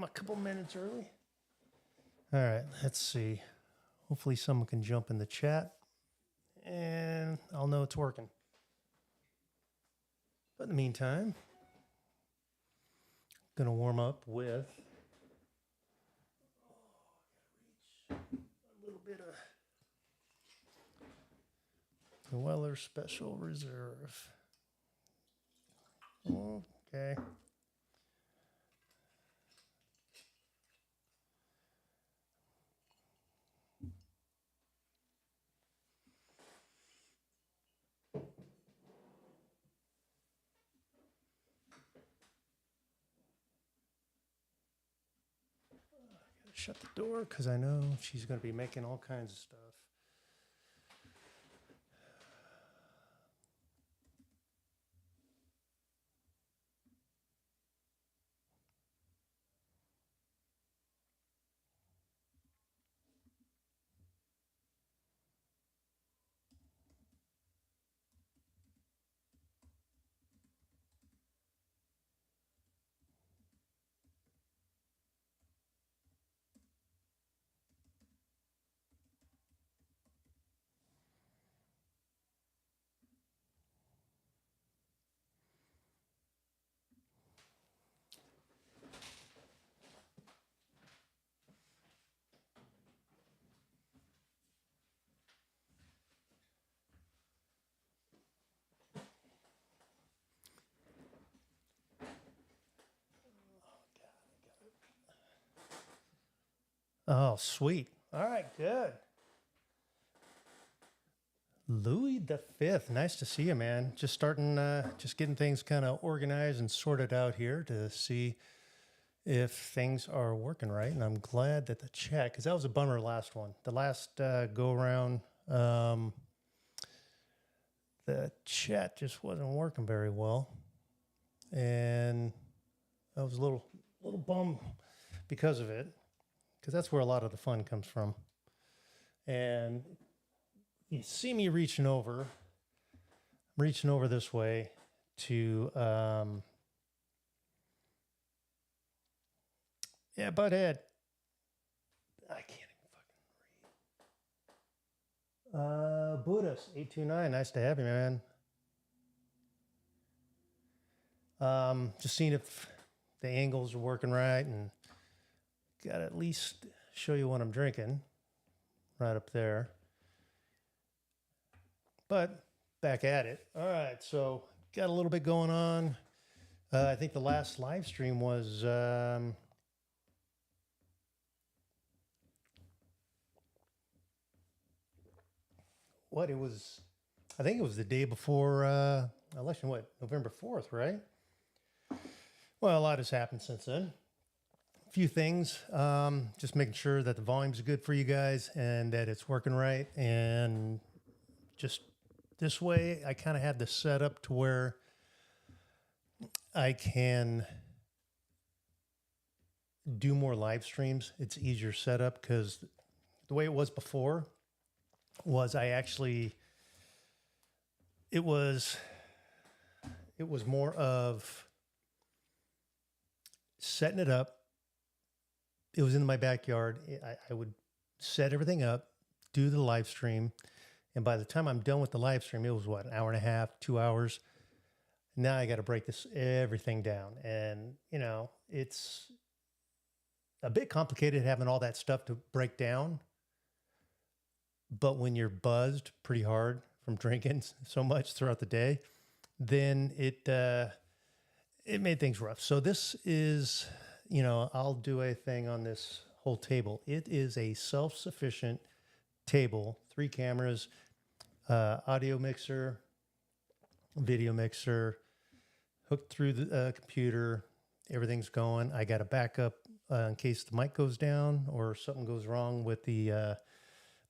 a couple minutes early. All right, let's see. Hopefully someone can jump in the chat and I'll know it's working. But in the meantime, I'm going to warm up with a little bit of the Weller Special Reserve. Okay. Shut the door because I know she's going to be making all kinds of stuff. Oh, sweet. All right, good. Louis the Fifth, nice to see you, man. Just starting, just getting things kind of organized and sorted out here to see if things are working right. And I'm glad that the chat, because that was a bummer last one. The last go around, the chat just wasn't working very well, and I was a little bummed because of it, because that's where a lot of the fun comes from. And you see me reaching over this way to, yeah, Butthead. I can't even fucking read. Buddhist 829, nice to have you, man. Just seeing if the angles are working right, and got to at least show you what I'm drinking right up there. But back at it. All right, so got a little bit going on. I think the last live stream was what? It was, I think it was the day before election. What, November 4th, right? Well, a lot has happened since then. A few things, just making sure that the volume's good for you guys and that it's working right, and just this way, I kind of had this set up to where I can do more live streams. It's easier setup because the way it was before was it was more of setting it up. It was in my backyard. I would set everything up, do the live stream. And by the time I'm done with the live stream, it was what, an hour and a half, 2 hours. Now I got to break everything down. And, you know, it's a bit complicated having all that stuff to break down. But when you're buzzed pretty hard from drinking so much throughout the day, then it made things rough. So this is, you know, I'll do a thing on this whole table. It is a self-sufficient table, 3 cameras, audio mixer, video mixer, hooked through the computer. Everything's going. I got a backup in case the mic goes down or something goes wrong with the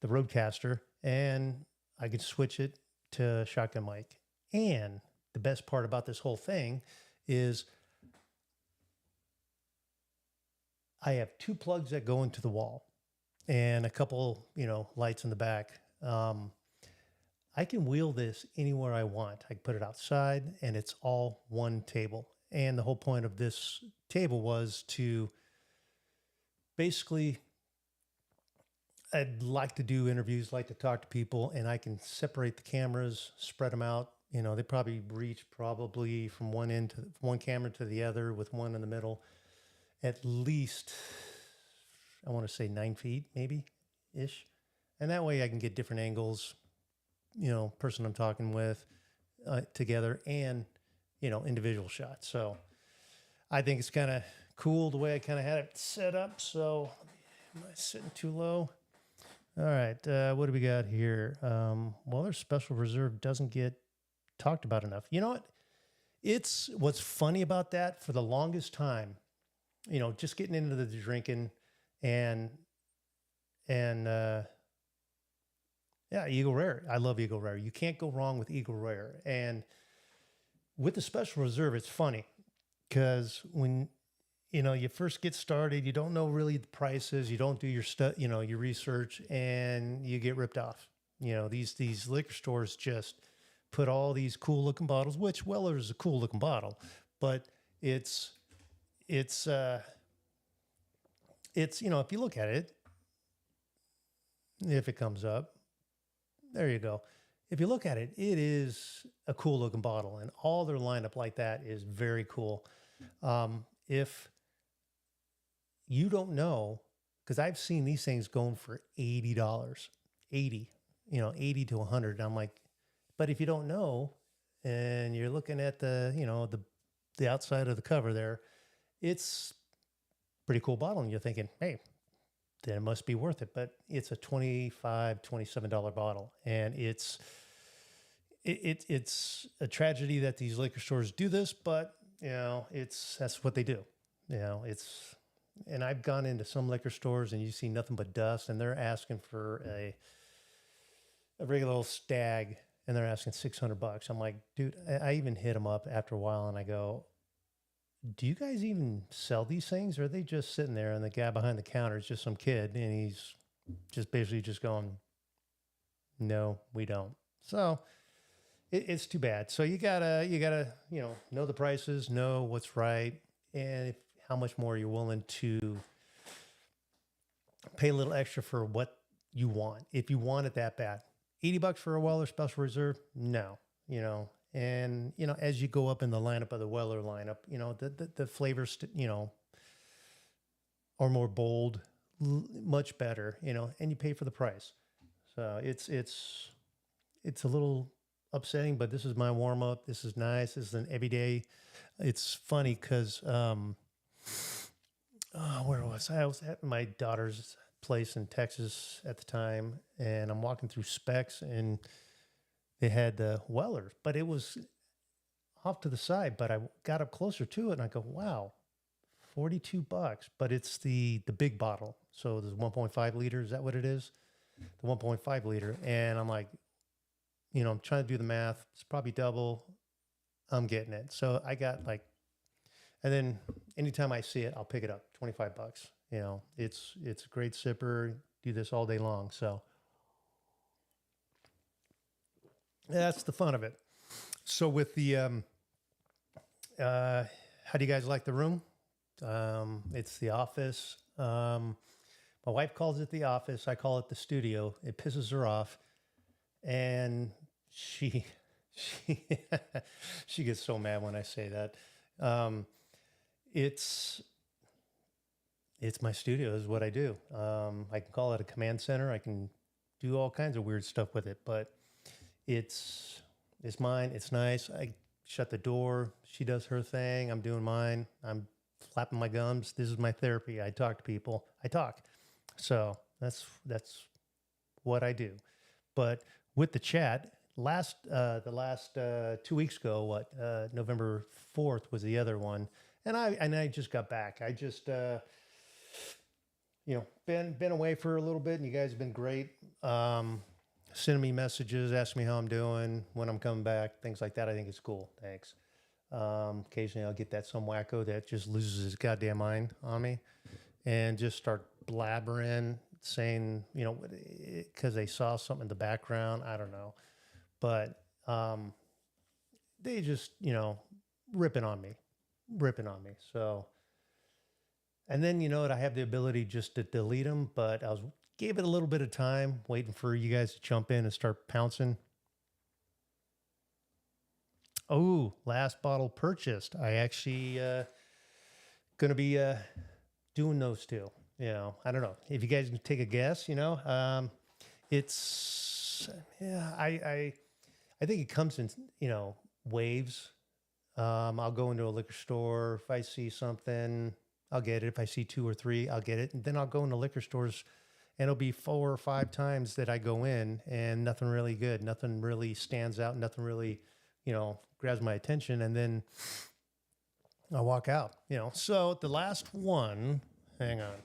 Rodecaster, and I can switch it to shotgun mic. And the best part about this whole thing is I have 2 plugs that go into the wall and a couple, you know, lights in the back. I can wheel this anywhere I want. I can put it outside, and it's all one table. And the whole point of this table was to basically, I'd like to do interviews, like to talk to people, and I can separate the cameras, spread them out. You know, they probably reach probably from one end to one camera to the other with one in the middle, at least, I want to say 9 feet, maybe ish. And that way I can get different angles, person I'm talking with together and, individual shots. So I think it's kind of cool the way I kind of had it set up. So am I sitting too low? All right. What do we got here? Well, their special reserve doesn't get talked about enough. You know what? It's what's funny about that for the longest time, just getting into the drinking and, and, yeah, Eagle Rare. I love Eagle Rare. You can't go wrong with Eagle Rare. And with the special reserve, it's funny because when you first get started, you don't know really the prices, you don't do your your research, and you get ripped off. These liquor stores just put all these cool looking bottles, which Weller is a cool looking bottle, but it's if you look at it, if it comes up, there you go. If you look at it, it is a cool looking bottle, and all their lineup like that is very cool. If you don't know, because I've seen these things going for $80, 80 to 100. I'm like, but if you don't know, and you're looking at the outside of the cover there, it's pretty cool bottle, and you're thinking, hey, then it must be worth it. But it's a $27 bottle, and it's a tragedy that these liquor stores do this, but that's what they do. And I've gone into some liquor stores and you see nothing but dust, and they're asking for a regular old Stag, and they're asking $600. I'm like, dude, I even hit them up after a while, and I go, do you guys even sell these things? Or are they just sitting there and the guy behind the counter is just some kid and he's just basically just going, no, we don't. So it's too bad. So you gotta, know the prices, know what's right, and how much more you're willing to pay a little extra for what you want. If you want it that bad, $80 for a Weller Special Reserve, no, And, as you go up in the lineup of the Weller lineup, the flavors, are more bold, much better, and you pay for the price. So it's a little upsetting, but this is my warm up. This is nice. This is an everyday. It's funny because, where was I? I was at my daughter's place in Texas at the time, and I'm walking through Specs, and they had the Weller, but it was off to the side. But I got up closer to it, and I go, "Wow, $42!" But it's the big bottle, so there's 1.5 liter. Is that what it is? The 1.5 liter, and I'm like, I'm trying to do the math. It's probably double. I'm getting it. So I got and then anytime I see it, I'll pick it up. $25. It's a great sipper. Do this all day long. So that's the fun of it. So with the, how do you guys like the room? It's the office. My wife calls it the office. I call it the studio. It pisses her off. And she she gets so mad when I say that. It's my studio is what I do. I can call it a command center. I can do all kinds of weird stuff with it, but it's mine. It's nice. I shut the door. She does her thing. I'm doing mine. I'm flapping my gums. This is my therapy. I talk to people. I talk. So that's what I do. But with the chat, the last 2 weeks ago, November 4th was the other one, and I just got back. I just been away for a little bit, and you guys have been great. Sending me messages, asking me how I'm doing, when I'm coming back, things like that. I think it's cool. Thanks. Occasionally I'll get that some wacko that just loses his goddamn mind on me and just start blabbering, saying, because they saw something in the background. I don't know. But they just, ripping on me. So And then, you know what? I have the ability just to delete them, but gave it a little bit of time, waiting for you guys to jump in and start pouncing. Oh, last bottle purchased. I actually going to be doing those two. You know, I don't know if you guys can take a guess. You know, it's yeah. I think it comes in waves. I'll go into a liquor store if I see something, I'll get it. If I see two or three, I'll get it, and then I'll go into liquor stores, and it'll be 4 or 5 times that I go in, and nothing really good, nothing really stands out, nothing really, grabs my attention, and then I walk out. So the last one, hang on.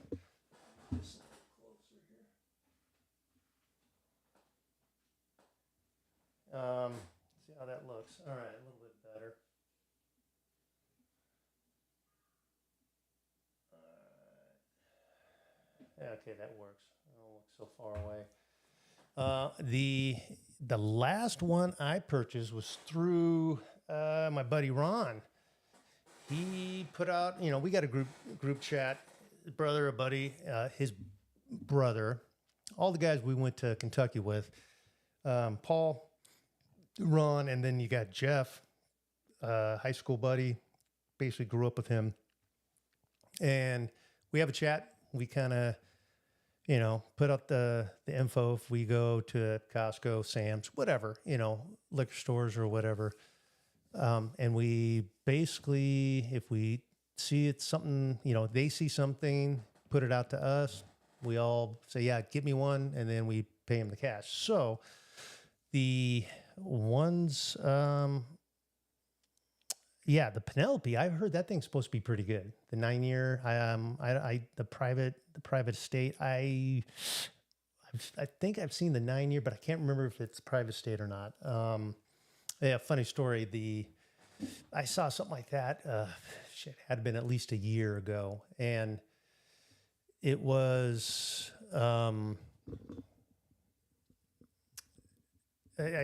See how that looks. All right, a little bit better. Okay, that works. I don't look so far away. The last one I purchased was through my buddy Ron. He put out, we got a group chat. Brother, a buddy, his brother, all the guys we went to Kentucky with, Paul, Ron, and then you got Jeff, high school buddy. Basically grew up with him, and we have a chat. We kind of, put up the info if we go to Costco, Sam's, whatever, liquor stores or whatever. And we basically, if we see it's something, they see something, put it out to us. We all say, yeah, get me one. And then we pay them the cash. So the ones, yeah, the Penelope, I've heard that thing's supposed to be pretty good. The 9 year, the private estate, I think I've seen the 9 year, but I can't remember if it's private estate or not. Yeah, funny story. I saw something like that. Had been at least a year ago, and it was. I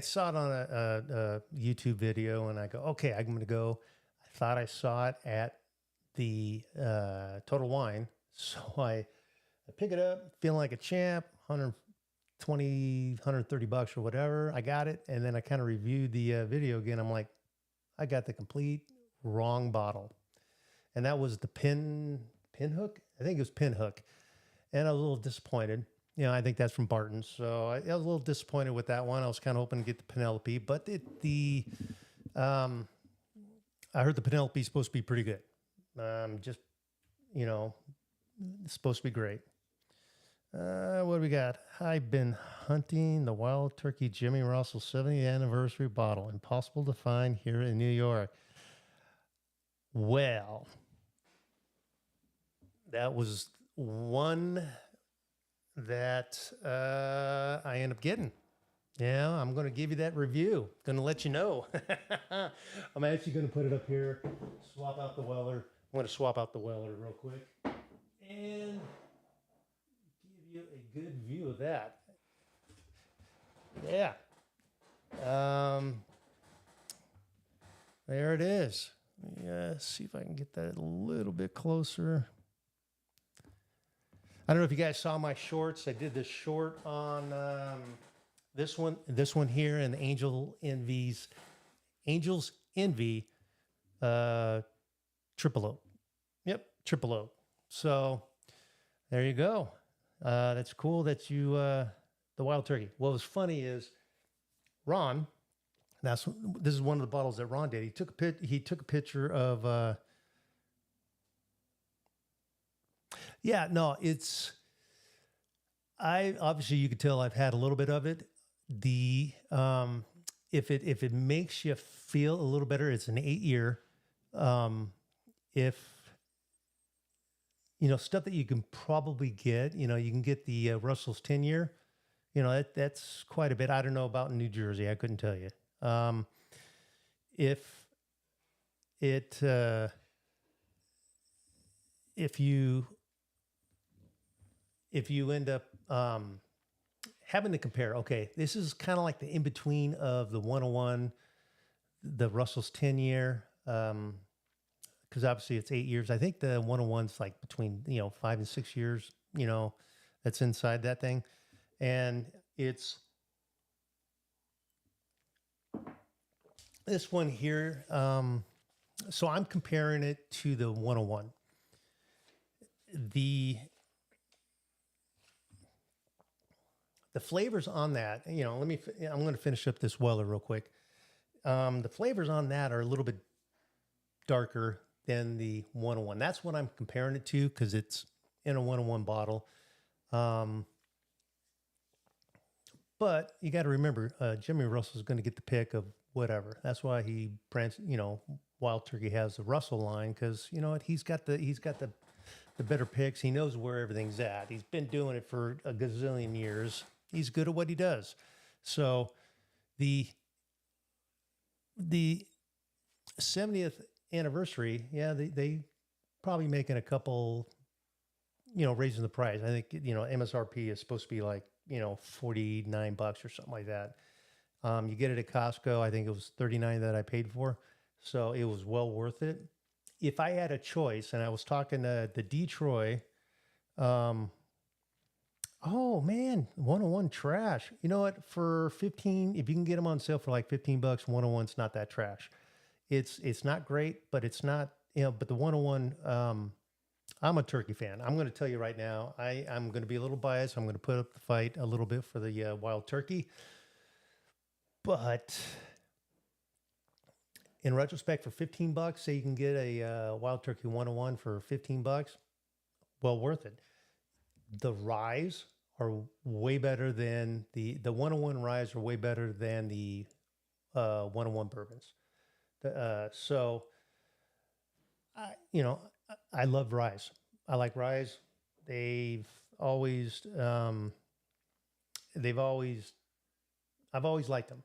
saw it on a YouTube video, and I go, okay, I'm going to go. I thought I saw it at the Total Wine, so I pick it up, feeling like a champ, 120, $130 or whatever. I got it, and then I kind of reviewed the video again. I'm like, I got the complete wrong bottle, and that was the Pinhook. I think it was Pinhook, and I was a little disappointed. I think that's from Barton's. So I was a little disappointed with that one. I was kind of hoping to get the Penelope, but I heard the Penelope is supposed to be pretty good. Just, it's supposed to be great. What do we got? I've been hunting the Wild Turkey Jimmy Russell 70th anniversary bottle. Impossible to find here in New York. Well, that was one that I end up getting. Yeah, I'm going to give you that review. Going to let you know. I'm actually going to put it up here. Swap out the Weller. I'm going to swap out the Weller real quick and give you a good view of that. Yeah. There it is. Yeah, see if I can get that a little bit closer. I don't know if you guys saw my shorts. I did this short on this one here, and Angels Envy Triple Oak. Yep, Triple Oak. So there you go. That's cool that you the Wild Turkey. What was funny is Ron. This is one of the bottles that Ron did. He took a picture of. Yeah, no, I obviously you could tell I've had a little bit of it. If it makes you feel a little better, it's an 8 year. If stuff that you can probably get, you can get the Russell's 10 year. That's quite a bit. I don't know about in New Jersey. I couldn't tell you. If you end up having to compare, okay, this is kind of like the in between of the 101, the Russell's 10 year, because obviously it's 8 years. I think the 101's like between 5 and 6 years. That's inside that thing, and it's this one here. So I'm comparing it to the 101. The the flavors on that, I'm going to finish up this Weller real quick. The flavors on that are a little bit darker than the 101. That's what I'm comparing it to because it's in a 101 bottle. But you got to remember, Jimmy Russell's going to get the pick of whatever. That's why Wild Turkey has the Russell line because you know what, he's got the better picks. He knows where everything's at. He's been doing it for a gazillion years. He's good at what he does. So the 70th anniversary, yeah, they probably making a couple, raising the price. I think, MSRP is supposed to be like, $49 or something like that. You get it at Costco. I think it was 39 that I paid for. So it was well worth it. If I had a choice, and I was talking to the Detroit, oh man, 101 trash. You know what? For 15, if you can get them on sale for like $15, 101's not that trash. It's not great, but it's not, but the 101, I'm a turkey fan. I'm going to tell you right now, I'm going to be a little biased. I'm going to put up the fight a little bit for the Wild Turkey. But in retrospect, for $15, say you can get a Wild Turkey 101 for $15, well worth it. The ryes are way better than the 101 ryes are way better than the 101 bourbons. So I love ryes. I like ryes. They've always, I've always liked them.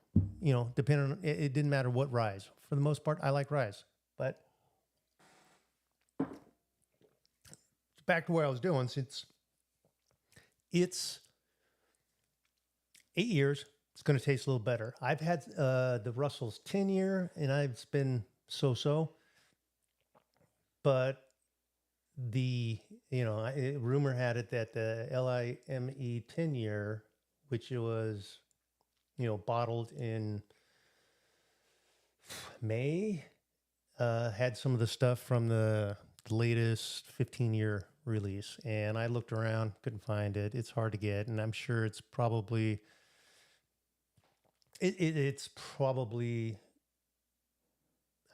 Depending on it didn't matter what ryes. For the most part, I like ryes. But back to where I was doing, since it's 8 years, it's going to taste a little better. I've had the Russell's 10-year, and I've been so. But rumor had it that the LIME 10-year, which was, bottled in May, had some of the stuff from the latest 15-year release. And I looked around, couldn't find it. It's hard to get, and I'm sure it's probably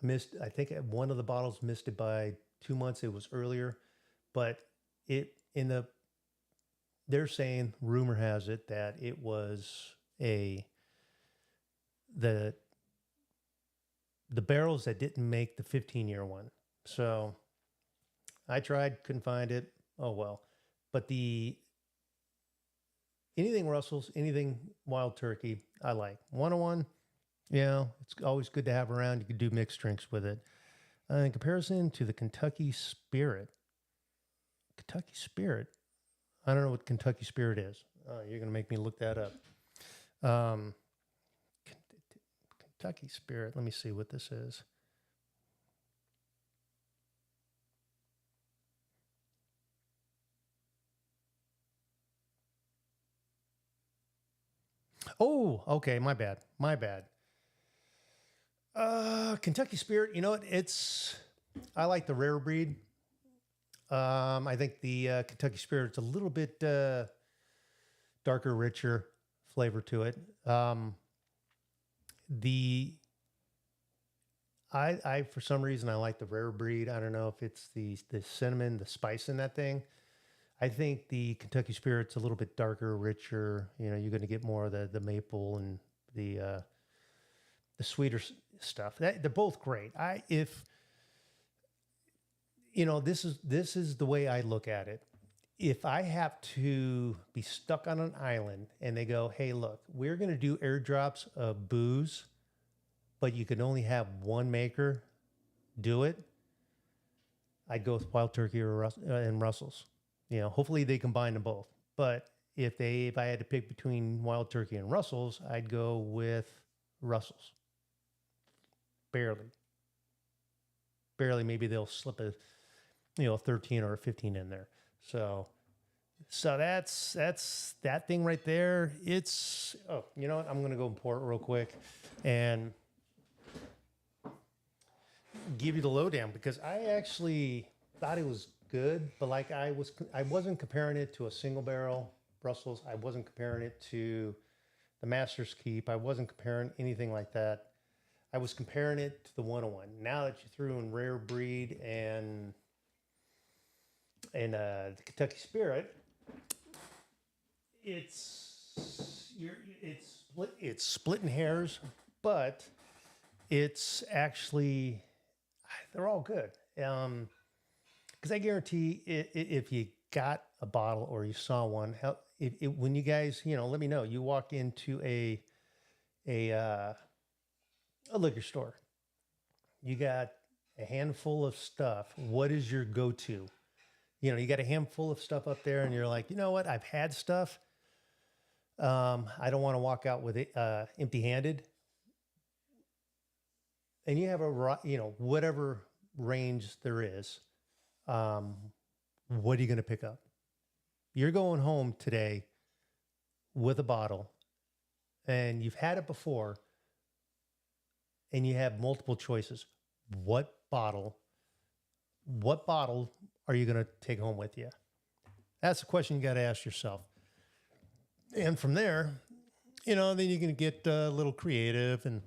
missed. I think one of the bottles missed it by 2 months. It was earlier, but they're saying, rumor has it that it was the barrels that didn't make the 15-year one. So I tried, couldn't find it. Oh well. But anything Russell's, anything Wild Turkey, I like. 101, it's always good to have around. You can do mixed drinks with it. In comparison to the Kentucky Spirit. Kentucky Spirit. I don't know what Kentucky Spirit is. You're going to make me look that up. Kentucky Spirit. Let me see what this is. Oh, okay. My bad. Kentucky Spirit. You know what? I like the rare breed. I think the Kentucky Spirit's a little bit darker, richer flavor to it. I for some reason I like the rare breed. I don't know if it's the cinnamon, the spice in that thing. I think the Kentucky Spirit's a little bit darker, richer. You're going to get more of the maple and the sweeter stuff. They're both great. This is the way I look at it. If I have to be stuck on an island and they go, hey, look, we're going to do airdrops of booze, but you can only have one maker do it, I'd go with Wild Turkey and Russell's. Hopefully they combine them both. But if I had to pick between Wild Turkey and Russell's, I'd go with Russell's. Barely. barely, maybe they'll slip a, 13 or a 15 in there. So that's that thing right there. It's, oh, you know what? I'm going to go and pour it real quick and give you the lowdown, because I actually thought it was good, but like I wasn't comparing it to a single barrel Brussels. I wasn't comparing it to the Master's Keep. I wasn't comparing anything like that. I was comparing it to the 101. Now that you threw in Rare Breed and the Kentucky Spirit, it's splitting hairs, but it's actually, they're all good. Because I guarantee if you got a bottle or you saw one, when you guys, let me know. You walk into a liquor store, you got a handful of stuff. What is your go-to? You got a handful of stuff up there, and you're like, you know what? I've had stuff. I don't want to walk out with it empty-handed. And you have whatever range there is. What are you going to pick up? You're going home today with a bottle, and you've had it before, and you have multiple choices. What bottle are you going to take home with you? That's the question you got to ask yourself. And from there, then you can get a little creative and,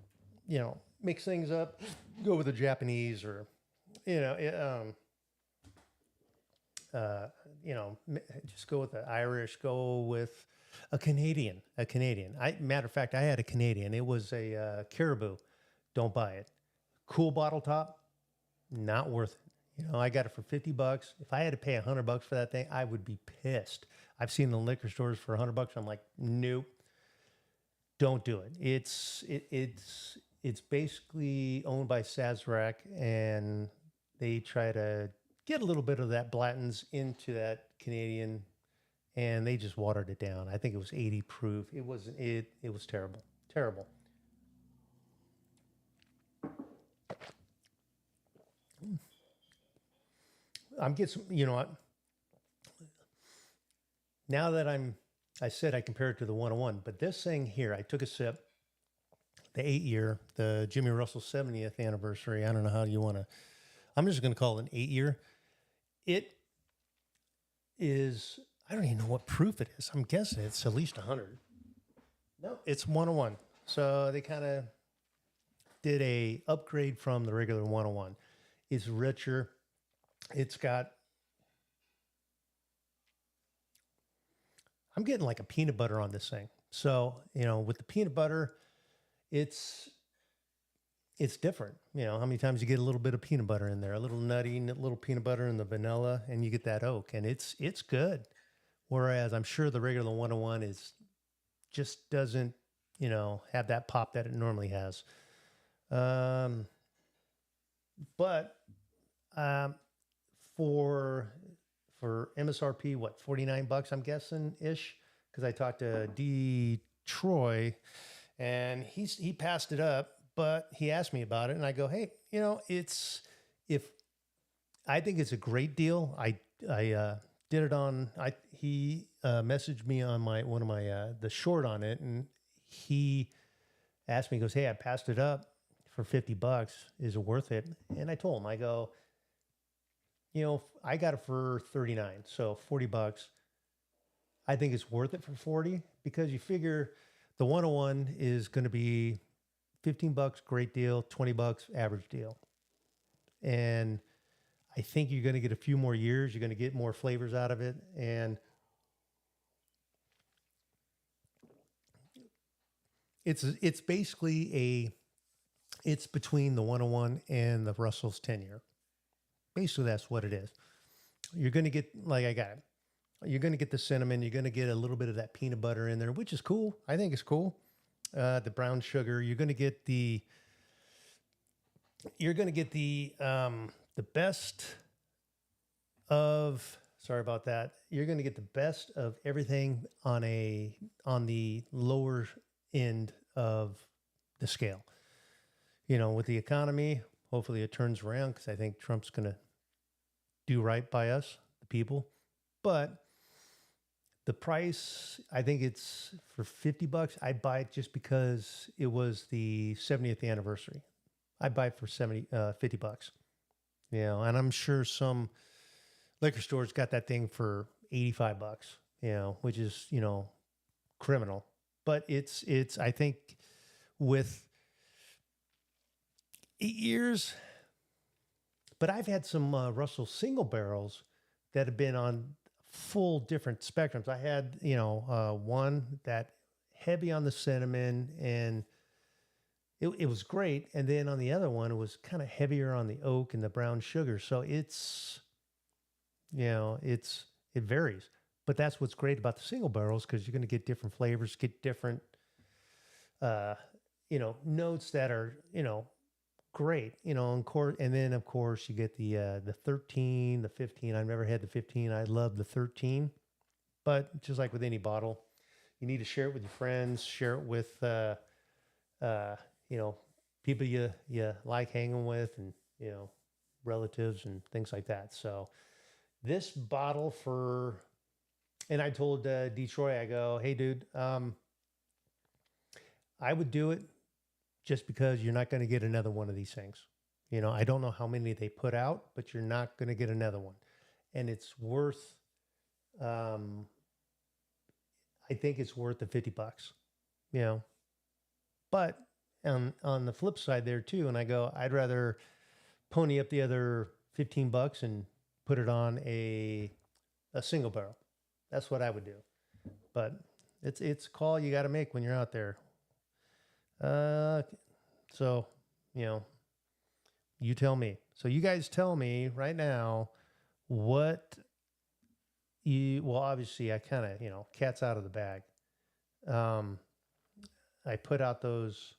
mix things up, go with the Japanese or, just go with the Irish, go with a Canadian. Matter of fact, I had a Canadian. It was a Caribou. Don't buy it. Cool bottle top, not worth it. I got it for $50. If I had to pay $100 for that thing, I would be pissed. I've seen the liquor stores for $100. I'm like, nope, don't do it. It's basically owned by Sazerac, and they try to get a little bit of that Blanton's into that Canadian, and they just watered it down. I think it was 80 proof. It wasn't. It was terrible, terrible. I'm getting some, what? Now that I said I compared it to the 101, but this thing here, I took a sip, the 8-year, the Jimmy Russell 70th anniversary. I don't know how you want to, I'm just going to call it an 8-year. It is, I don't even know what proof it is. I'm guessing it's at least 100. No, it's 101. So they kind of did a upgrade from the regular 101. It's richer. It's got, I'm getting like a peanut butter on this thing. So, with the peanut butter, it's different. How many times you get a little bit of peanut butter in there, a little nutty, little peanut butter in the vanilla, and you get that oak, and it's good. Whereas I'm sure the regular 101 just doesn't, have that pop that it normally has. But for MSRP, what, $49, I'm guessing ish, because I talked to D. Troy, and he passed it up, but he asked me about it, and I go, hey, I think it's a great deal. I did it on, he messaged me on one of my the short on it, and he asked me, he goes, hey, I passed it up for $50. Is it worth it? And I told him, I go, I got it for 39, so $40. I think it's worth it for 40, because you figure the 101 is going to be $15, great deal, $20, average deal. And I think you're going to get a few more years. You're going to get more flavors out of it. And it's basically it's between the 101 and the Russell's 10-year. Basically, that's what it is. You're going to get, you're going to get the cinnamon. You're going to get a little bit of that peanut butter in there, which is cool. I think it's cool. The brown sugar. You're going to get the best of, sorry about that. You're going to get the best of everything on the lower end of the scale. With the economy, Hopefully it turns around because I think Trump's going to do right by us, the people. But the price, I think it's for $50. I'd buy it just because it was the 70th anniversary. I'd buy it for $50. You know, and I'm sure some liquor stores got that thing for $85, you know, which is, you know, criminal. But it's I think with 8 years, but I've had some Russell single barrels that have been on full different spectrums. I had, you know, one that heavy on the cinnamon and it was great. And then on the other one, it was kind of heavier on the oak and the brown sugar. So it's, you know, it varies. But that's what's great about the single barrels because you're going to get different flavors, get different, you know, notes that are, you know, great, you know, and then of course you get the 13, the 15. I've never had the 15. I love the 13, but just like with any bottle, you need to share it with your friends, share it with, you know, people you like hanging with, and you know, relatives and things like that. So this bottle and I told Detroit, I go, hey dude, I would do it just because you're not going to get another one of these things. You know, I don't know how many they put out, but you're not going to get another one. And it's worth, I think it's worth the $50, you know. But on the flip side there too, and I go, I'd rather pony up the other $15 and put it on a single barrel. That's what I would do. But it's a call you got to make when you're out there. So, you know, you tell me. So you guys tell me right now what well, obviously I kind of, you know, cat's out of the bag. I put out those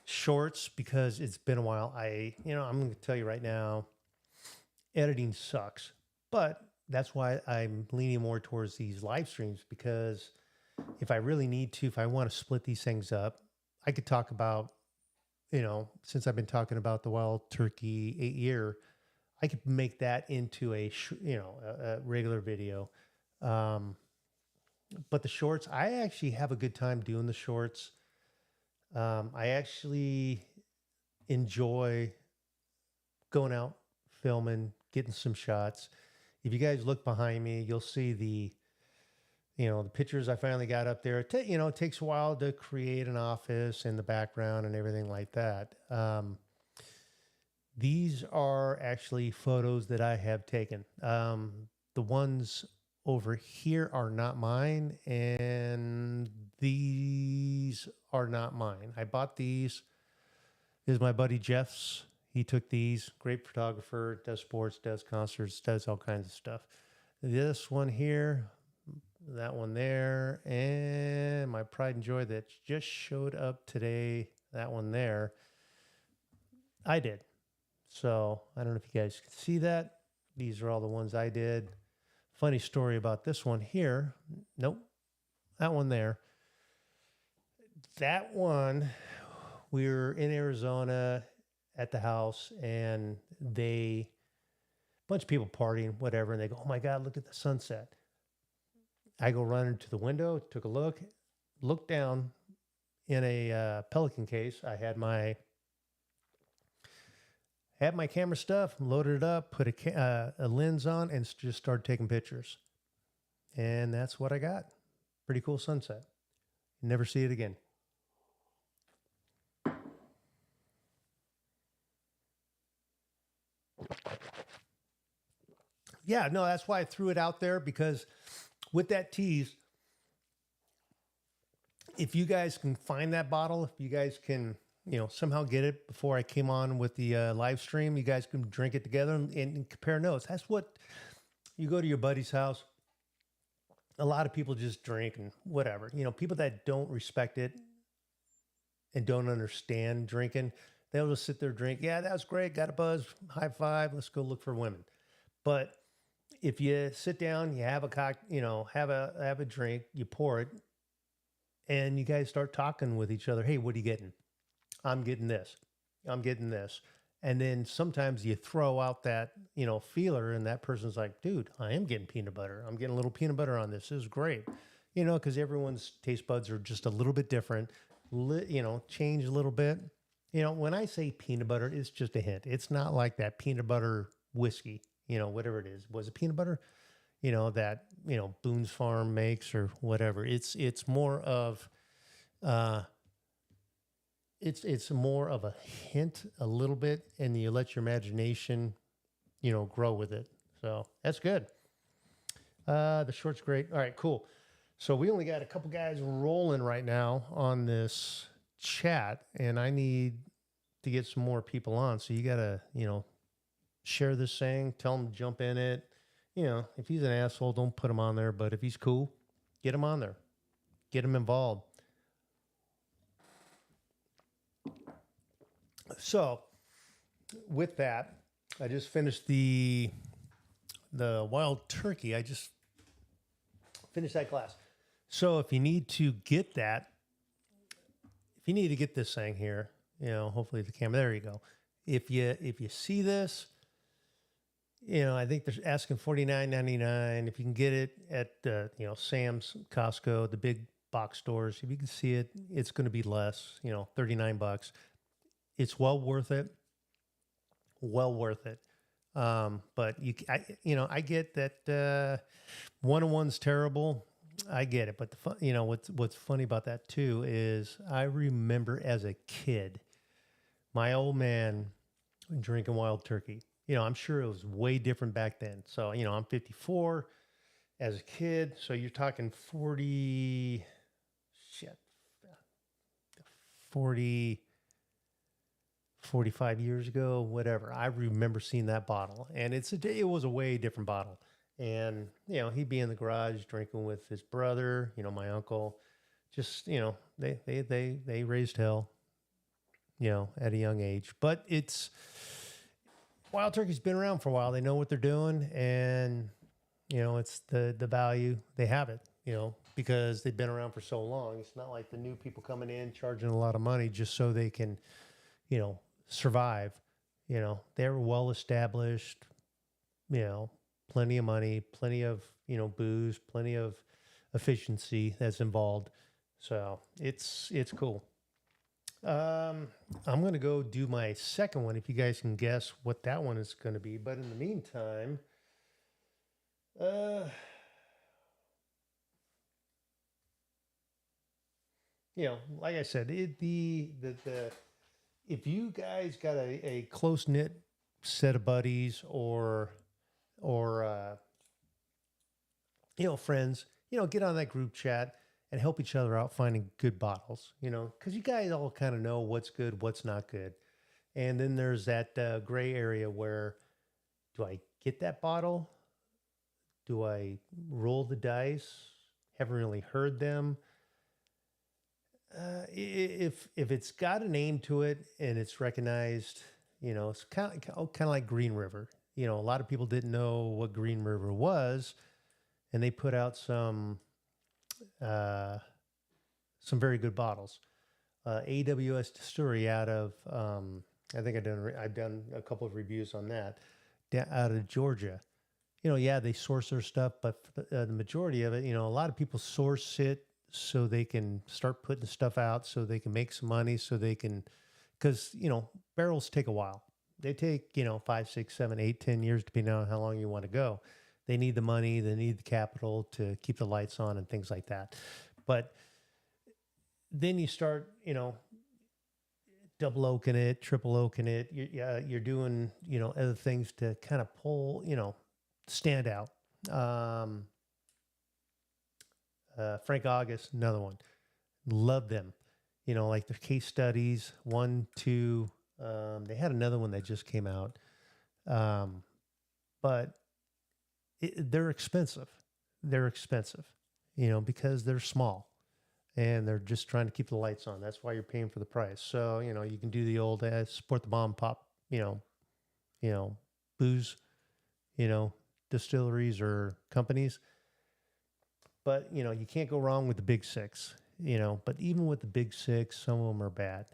shorts because it's been a while. You know, I'm going to tell you right now, editing sucks, but that's why I'm leaning more towards these live streams because if I really need to, if I want to split these things up, I could talk about, you know, since I've been talking about the Wild Turkey 8-year, I could make that into a regular video. But the shorts, I actually have a good time doing the shorts. I actually enjoy going out, filming, getting some shots. If you guys look behind me, you'll see the pictures I finally got up there. It takes a while to create an office and the background and everything like that. These are actually photos that I have taken. The ones over here are not mine, and these are not mine. I bought these. This is my buddy Jeff's. He took these. Great photographer, does sports, does concerts, does all kinds of stuff. This one here, that one there, and my pride and joy that just showed up today, that one there, I did. So I don't know if you guys can see that. These are all the ones I did. Funny story about this one here. Nope. That one there. That one, we were in Arizona at the house and a bunch of people partying, whatever. And they go, oh my God, look at the sunset. I go running to the window, took a looked down in a Pelican case. I had my camera stuff, loaded it up, put a lens on, and just started taking pictures. And that's what I got. Pretty cool sunset. Never see it again. Yeah, no, that's why I threw it out there, because with that tease, if you guys can find that bottle, if you guys can, somehow get it before I came on with the live stream, you guys can drink it together and compare notes. That's what you go to your buddy's house. A lot of people just drink and whatever, people that don't respect it and don't understand drinking, they'll just sit there, drink. Yeah, that was great. Got a buzz. High five. Let's go look for women. But if you sit down, you have have a drink, you pour it, and you guys start talking with each other. Hey, what are you getting? I'm getting this. I'm getting this. And then sometimes you throw out that, feeler and that person's like, dude, I am getting peanut butter. I'm getting a little peanut butter on this. This is great. Because everyone's taste buds are just a little bit different, change a little bit. When I say peanut butter, it's just a hint. It's not like that peanut butter whiskey, whatever it is. Was it peanut butter? That, Boone's Farm makes or whatever. It's more of, it's more of a hint a little bit, and you let your imagination, grow with it. So that's good. The short's great. All right, cool. So we only got a couple guys rolling right now on this chat, and I need to get some more people on. So you got to, share this thing, tell him to jump in it. If he's an asshole, don't put him on there. But if he's cool, get him on there. Get him involved. So with that, I just finished the wild turkey. I just finished that class. So if you need to get that, if you need to get this thing here, hopefully the camera, there you go. If you see this, I think they're asking $49.99. If you can get it at Sam's, Costco, the big box stores, if you can see it, it's going to be less, $39. It's well worth it. Well worth it. But I get that 1-on-1's terrible. I get it. But what's funny about that too is I remember as a kid, my old man drinking wild turkey. I'm sure it was way different back then. So, I'm 54 as a kid. So you're talking 40, 45 years ago, whatever. I remember seeing that bottle, and it was a way different bottle. And, he'd be in the garage drinking with his brother, my uncle. Just, they raised hell, at a young age. But wild turkey's been around for a while. They know what they're doing, and, it's the value. They have it, because they've been around for so long. It's not like the new people coming in charging a lot of money just so they can, survive. They're well established, plenty of money, plenty of, booze, plenty of efficiency that's involved. So it's cool. I'm going to go do my second one, if you guys can guess what that one is going to be. But in the meantime, like I said, if you guys got a close knit set of buddies or friends, get on that group chat and help each other out finding good bottles, because you guys all kind of know what's good, what's not good. And then there's that gray area where, do I get that bottle? Do I roll the dice? Haven't really heard them. If it's got a name to it and it's recognized, it's kind of like Green River. A lot of people didn't know what Green River was, and they put out some very good bottles. AWS Distillery out of I think I've done a couple of reviews on that, out of Georgia. They source their stuff, but the majority of it, a lot of people source it so they can start putting stuff out, so they can make some money, so they can, because barrels take a while. They take 5, 6, 7, 8, 10 years, depending on how long you want to go. They need the money, they need the capital to keep the lights on and things like that. But then you start, double oaking it, triple oaking it. You're doing, other things to kind of pull, stand out. Frank August, another one. Love them. Like their case studies, 1, 2. They had another one that just came out. But they're expensive. They're expensive, because they're small and they're just trying to keep the lights on. That's why you're paying for the price. So, you can do the old support the mom and pop, booze, distilleries or companies. But, you can't go wrong with the big six. but even with the big six, some of them are bad.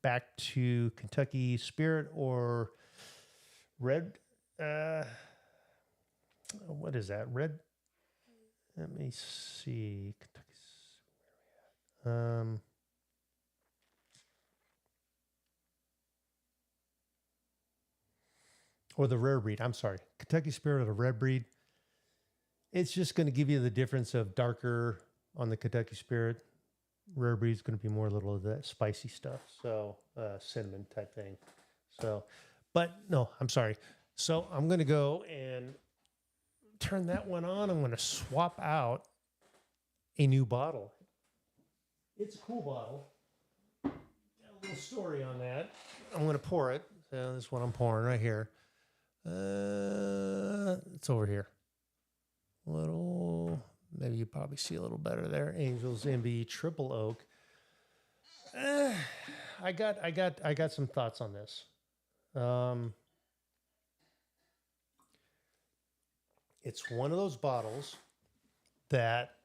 Back to Kentucky Spirit or Red. Uh, what is that? Red. Let me see. Um, or the rare breed. I'm sorry. Kentucky Spirit or the red breed. It's just going to give you the difference of darker on the Kentucky Spirit. Rare breed is going to be more a little of that spicy stuff. So cinnamon type thing. So, but no, I'm sorry. So I'm going to go and turn that one on. I'm going to swap out a new bottle. It's a cool bottle. Got a little story on that. I'm going to pour it. So this is what I'm pouring right here. It's over here. Little, maybe you probably see a little better there. Angels Envy Triple Oak. I got some thoughts on this. It's one of those bottles that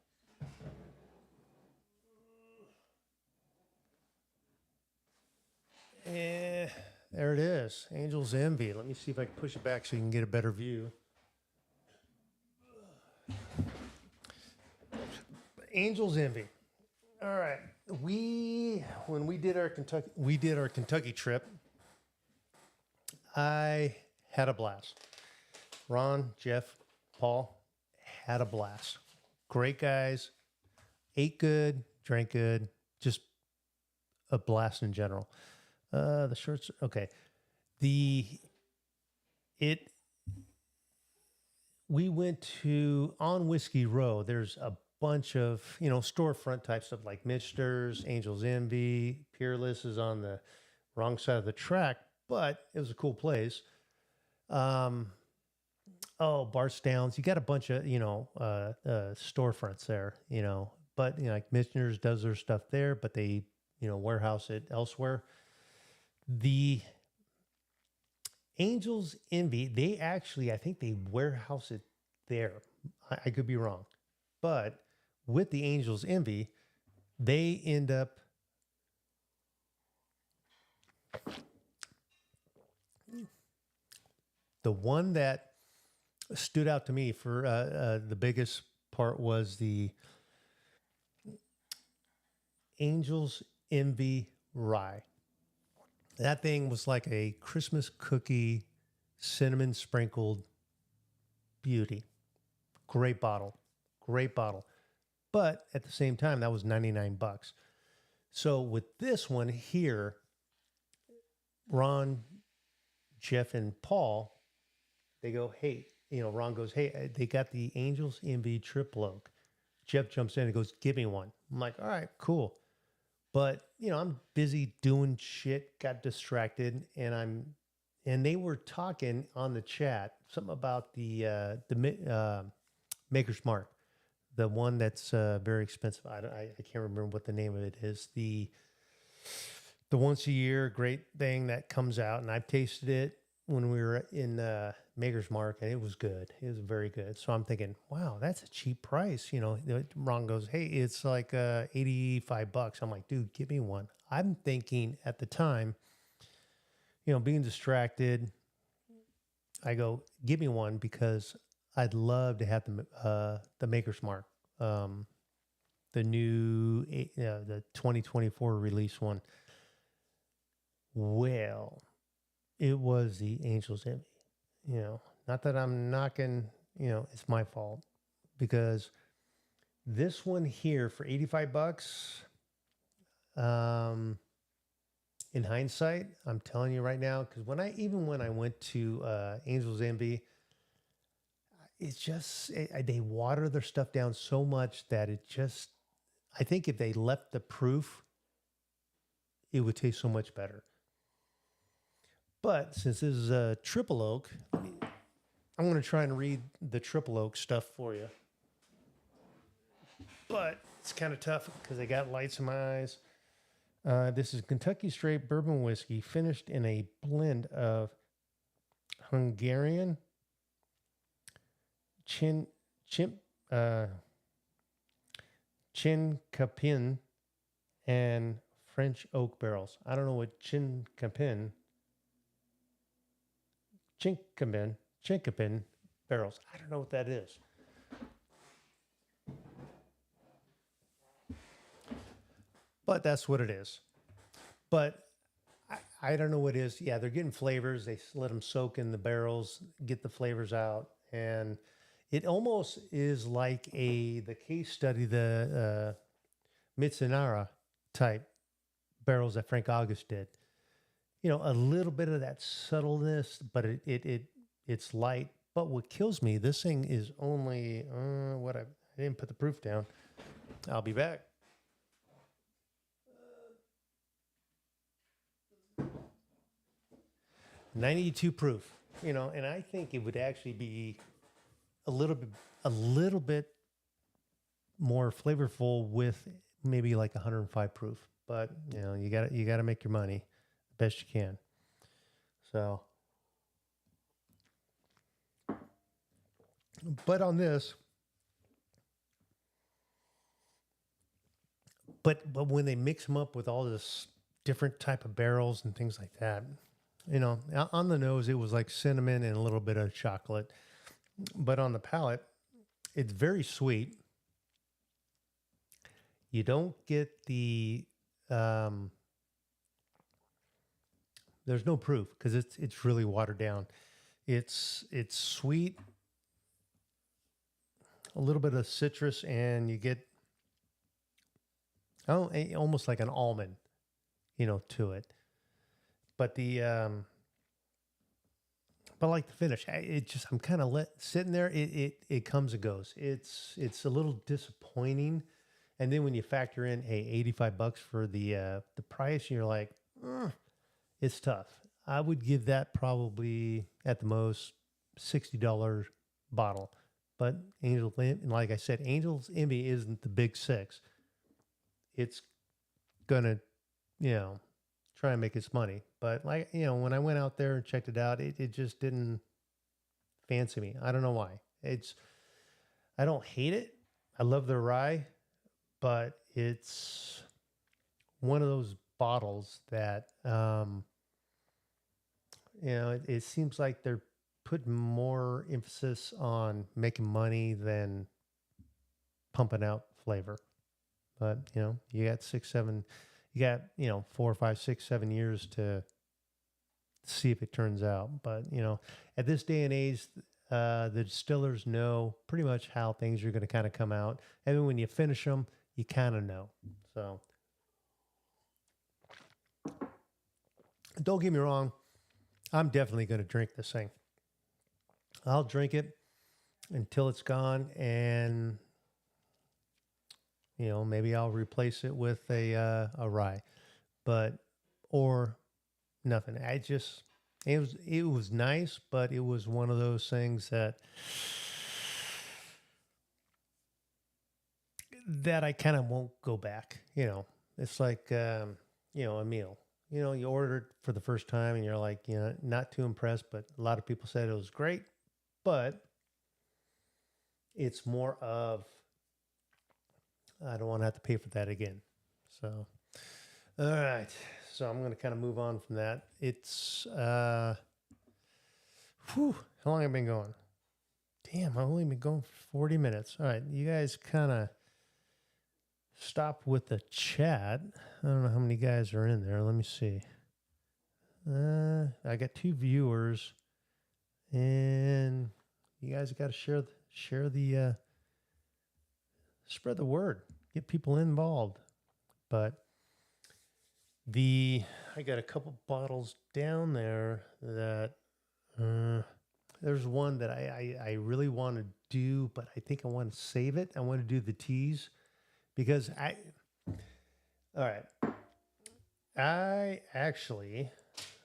there it is. Angel's Envy. Let me see if I can push it back so you can get a better view. Angel's Envy. All right. When we did our Kentucky trip, I had a blast. Ron, Jeff, Paul had a blast. Great guys. Ate good, drank good, just a blast in general. The shirts, okay. We went to on Whiskey Row. There's a bunch of storefront type stuff like Michter's, Angel's Envy, Peerless is on the wrong side of the track, but it was a cool place. Bart Downs. You got a bunch of storefronts there, but like Michener's does their stuff there, but they warehouse it elsewhere. The Angels Envy, they actually, I think they warehouse it there. I could be wrong. But with the Angels Envy, they end up the one that stood out to me for the biggest part was the Angels Envy Rye. That thing was like a Christmas cookie, cinnamon sprinkled beauty. Great bottle. Great bottle. But at the same time, that was $99. So with this one here, Ron, Jeff, and Paul, they go, hey, Ron goes, hey, they got the Angels Envy Triple Oak. Jeff jumps in and goes, give me one. I'm like, all right, cool. But, I'm busy doing shit, got distracted, and they were talking on the chat, something about the Maker's Mark, the one that's very expensive. I can't remember what the name of it is. The once a year great thing that comes out, and I've tasted it when we were in Maker's Mark, and it was good. It was very good. So I'm thinking, wow, that's a cheap price. Ron goes, hey, it's like $85. I'm like, dude, give me one. I'm thinking at the time, being distracted, I go, give me one because I'd love to have the Maker's Mark, the new the 2024 release one. Well, it was the Angels Envy. Not that I'm knocking, it's my fault because this one here for $85, in hindsight, I'm telling you right now, because when I went to Angels Envy, it's just they water their stuff down so much that I think if they left the proof, it would taste so much better. But since this is a triple oak, I'm going to try and read the triple oak stuff for you. But it's kind of tough because I got lights in my eyes. This is Kentucky Straight Bourbon Whiskey finished in a blend of Hungarian Chincapin and French oak barrels. I don't know what Chincapin barrels. I don't know what that is. But that's what it is. But I don't know what it is. Yeah, they're getting flavors. They let them soak in the barrels, get the flavors out, and it almost is like the case study, the Mitsunara type barrels that Frank August did. You know, a little bit of that subtleness, but it's light. But what kills me, this thing is only I didn't put the proof down. I'll be back. 92 proof, you know, and I think it would actually be a little bit a little bit more flavorful with maybe like 105 proof. But you know, you got to make your money the best you can. So, but on this, but when they mix them up with all this different type of barrels and things like that, you know, on the nose it was like cinnamon and a little bit of chocolate, but on the palate it's very sweet. You don't get the um, there's no proof because it's really watered down. It's sweet, a little bit of citrus, and you get almost like an almond, you know, to it. But but I like the finish. It just I'm kind of let sitting there. It comes and goes. It's a little disappointing, and then when you factor in, hey, $85 for the price, you're like, "Mm, it's tough. I would give that probably at the most $60 bottle. But like I said, Angel's Envy isn't the big six. It's gonna, you know, try and make its money. But like, you know, when I went out there and checked it out, it just didn't fancy me. I don't know why. I don't hate it. I love the rye, but it's one of those bottles that, you know, it seems like they're putting more emphasis on making money than pumping out flavor. But, you know, you got six, seven, you got, you know, 4, 5, 6, 7 years to see if it turns out. But, you know, at this day and age, the distillers know pretty much how things are going to kind of come out. And then when you finish them, you kind of know. So don't get me wrong. I'm definitely going to drink this thing. I'll drink it until it's gone. And, you know, maybe I'll replace it with a rye, but, or nothing. It was nice, but it was one of those things that I kind of won't go back. You know, it's like you know, a meal. You know, you order it for the first time and you're like, you know, not too impressed, but a lot of people said it was great, but it's more of I don't want to have to pay for that again. So, all right. So I'm going to kind of move on from that. It's how long have I been going? Damn, I've only been going for 40 minutes. All right, you guys kind of stop with the chat. I don't know how many guys are in there. Let me see. I got 2 viewers, and you guys got to share the spread the word, get people involved. But I got a couple bottles down there that there's one that I really want to do, but I think I want to save it. I want to do the teas because all right. I actually,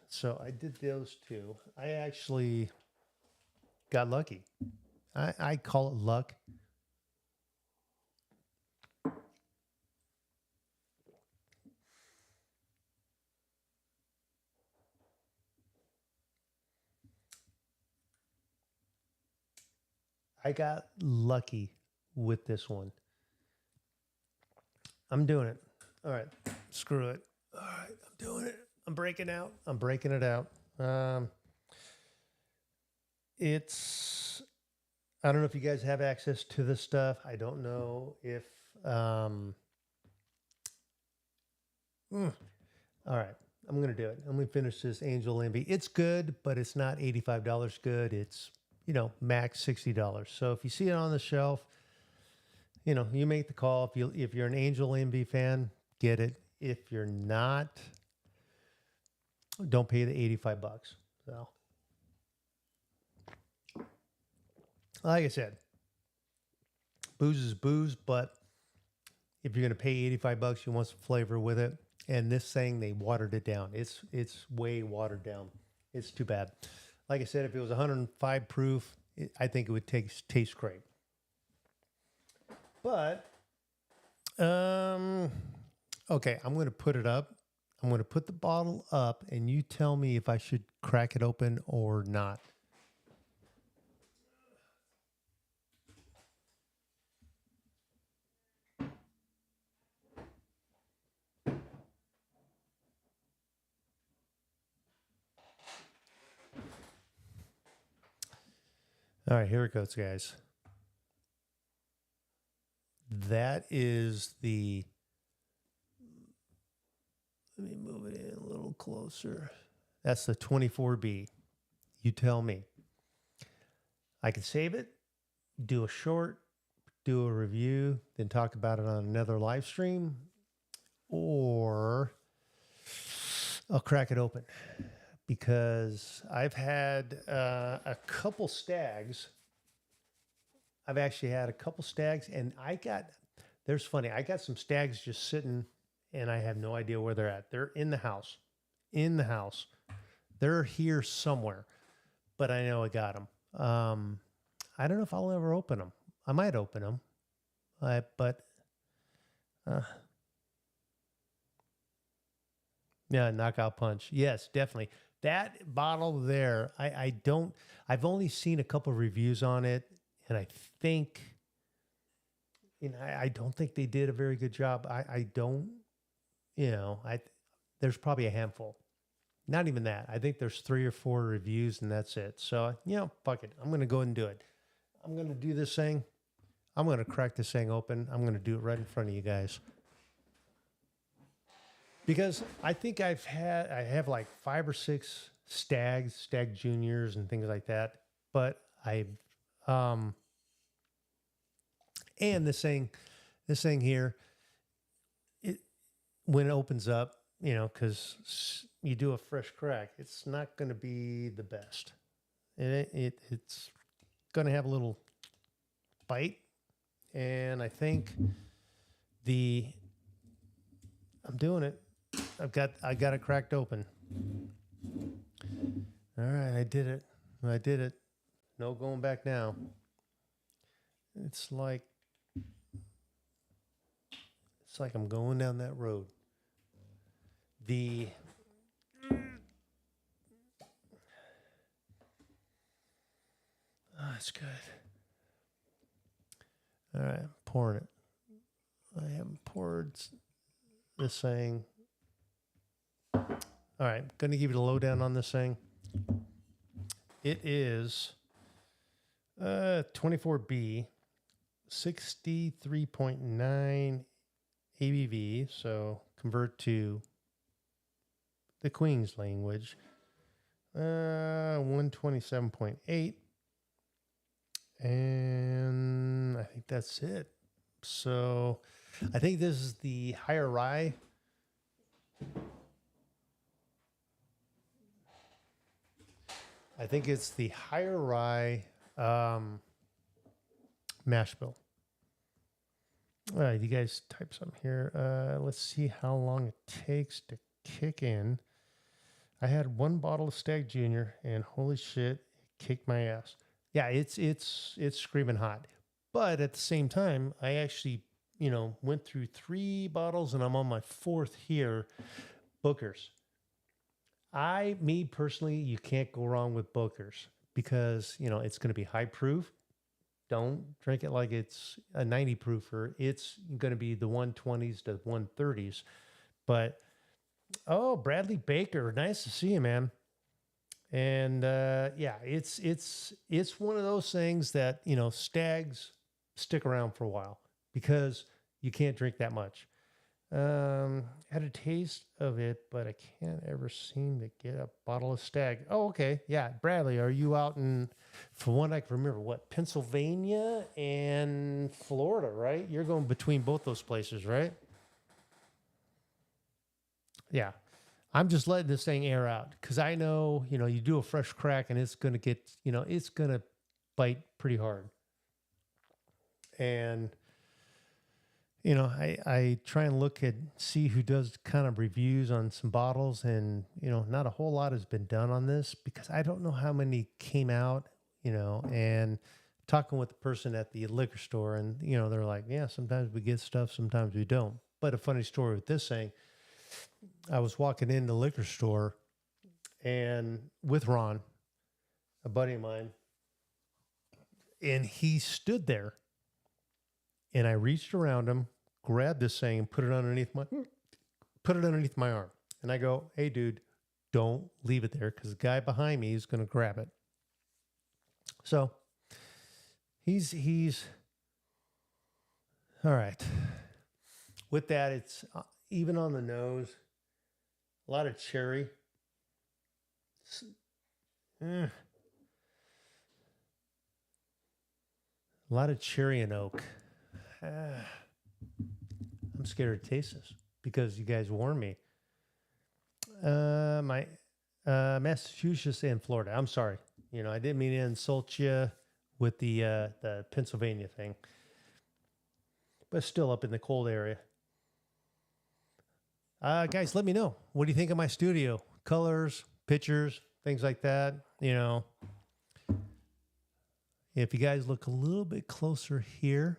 so I did those two. I actually got lucky. I call it luck. I got lucky with this one. I'm doing it. All right. Screw it. All right. I'm doing it. I'm breaking out. I'm breaking it out. Um, it's, I don't know if you guys have access to this stuff. I don't know if, um, mm, all right. I'm going to do it. I'm going to finish this Angel Envy. It's good, but it's not $85 good. It's, max $60. So if you see it on the shelf, you make the call. If you're an Angel Envy fan, get it. If you're not, don't pay the $85. So, like I said, booze is booze, but if you're going to pay $85, you want some flavor with it. And this thing, they watered it down. It's way watered down. It's too bad. Like I said, if it was 105 proof, I think it would taste great. But, okay, I'm going to put it up. I'm going to put the bottle up, and you tell me if I should crack it open or not. All right, here it goes, guys. That is the. Let me move it in a little closer. That's the 24B. You tell me. I can save it, do a short, do a review, then talk about it on another live stream, or I'll crack it open because I've had a couple stags. I've actually had a couple stags, and there's funny, I got some stags just sitting, and I have no idea where they're at. They're in the house. In the house. They're here somewhere, but I know I got them. I don't know if I'll ever open them. I might open them, but yeah, knockout punch. Yes, definitely. That bottle there, I've only seen a couple reviews on it, and I think, I don't think they did a very good job. I don't, there's probably a handful. Not even that. I think there's 3 or 4 reviews, and that's it. So, fuck it. I'm going to go ahead and do it. I'm going to do this thing. I'm going to crack this thing open. I'm going to do it right in front of you guys. Because I think I have like 5 or 6 stag juniors and things like that. But and this thing here, when it opens up, because you do a fresh crack, it's not going to be the best. And it's going to have a little bite. And I think I'm doing it. I got it cracked open. All right, I did it. No going back now. It's like I'm going down that road. That's good. All right, I'm pouring it. I haven't poured this thing. All right, going to give you the lowdown on this thing. It is 24B, 63.9 ABV. So convert to the Queen's language, 127.8. And I think that's it. So I think this is the higher rye. I think it's the higher rye mash bill. All right, you guys type something here. Let's see how long it takes to kick in. I had 1 bottle of Stag Junior, and holy shit, it kicked my ass. Yeah, it's screaming hot. But at the same time, I actually, went through 3 bottles, and I'm on my 4th here. Booker's. Me personally, you can't go wrong with Booker's because, it's going to be high proof. Don't drink it like it's a 90 proofer. It's going to be the 120s to 130s. But oh, Bradley Baker, nice to see you, man. And yeah, it's one of those things that, you know, stags stick around for a while because you can't drink that much. Had a taste of it, but I can't ever seem to get a bottle of stag. Oh, okay. Yeah. Bradley, are you out in, for one I can remember, what, Pennsylvania and Florida, right? You're going between both those places, right? Yeah. I'm just letting this thing air out because I know, you know, you do a fresh crack and it's going to get, you know, it's going to bite pretty hard. And, you know, I try and look at, see who does kind of reviews on some bottles. And, you know, not a whole lot has been done on this because I don't know how many came out, you know, and talking with the person at the liquor store and, you know, they're like, yeah, sometimes we get stuff, sometimes we don't. But a funny story with this thing, I was walking in the liquor store and with Ron, a buddy of mine, and he stood there and I reached around him, grabbed this thing and put it underneath my arm. And I go, "Hey dude, don't leave it there because the guy behind me is going to grab it." So he's all right. With that, it's even on the nose, a lot of cherry. A lot of cherry and oak. I'm scared to taste this because you guys warned me. My Massachusetts and Florida. I'm sorry. You know, I didn't mean to insult you with the Pennsylvania thing, but still up in the cold area. Guys, let me know. What do you think of my studio? Colors, pictures, things like that. You know, if you guys look a little bit closer here,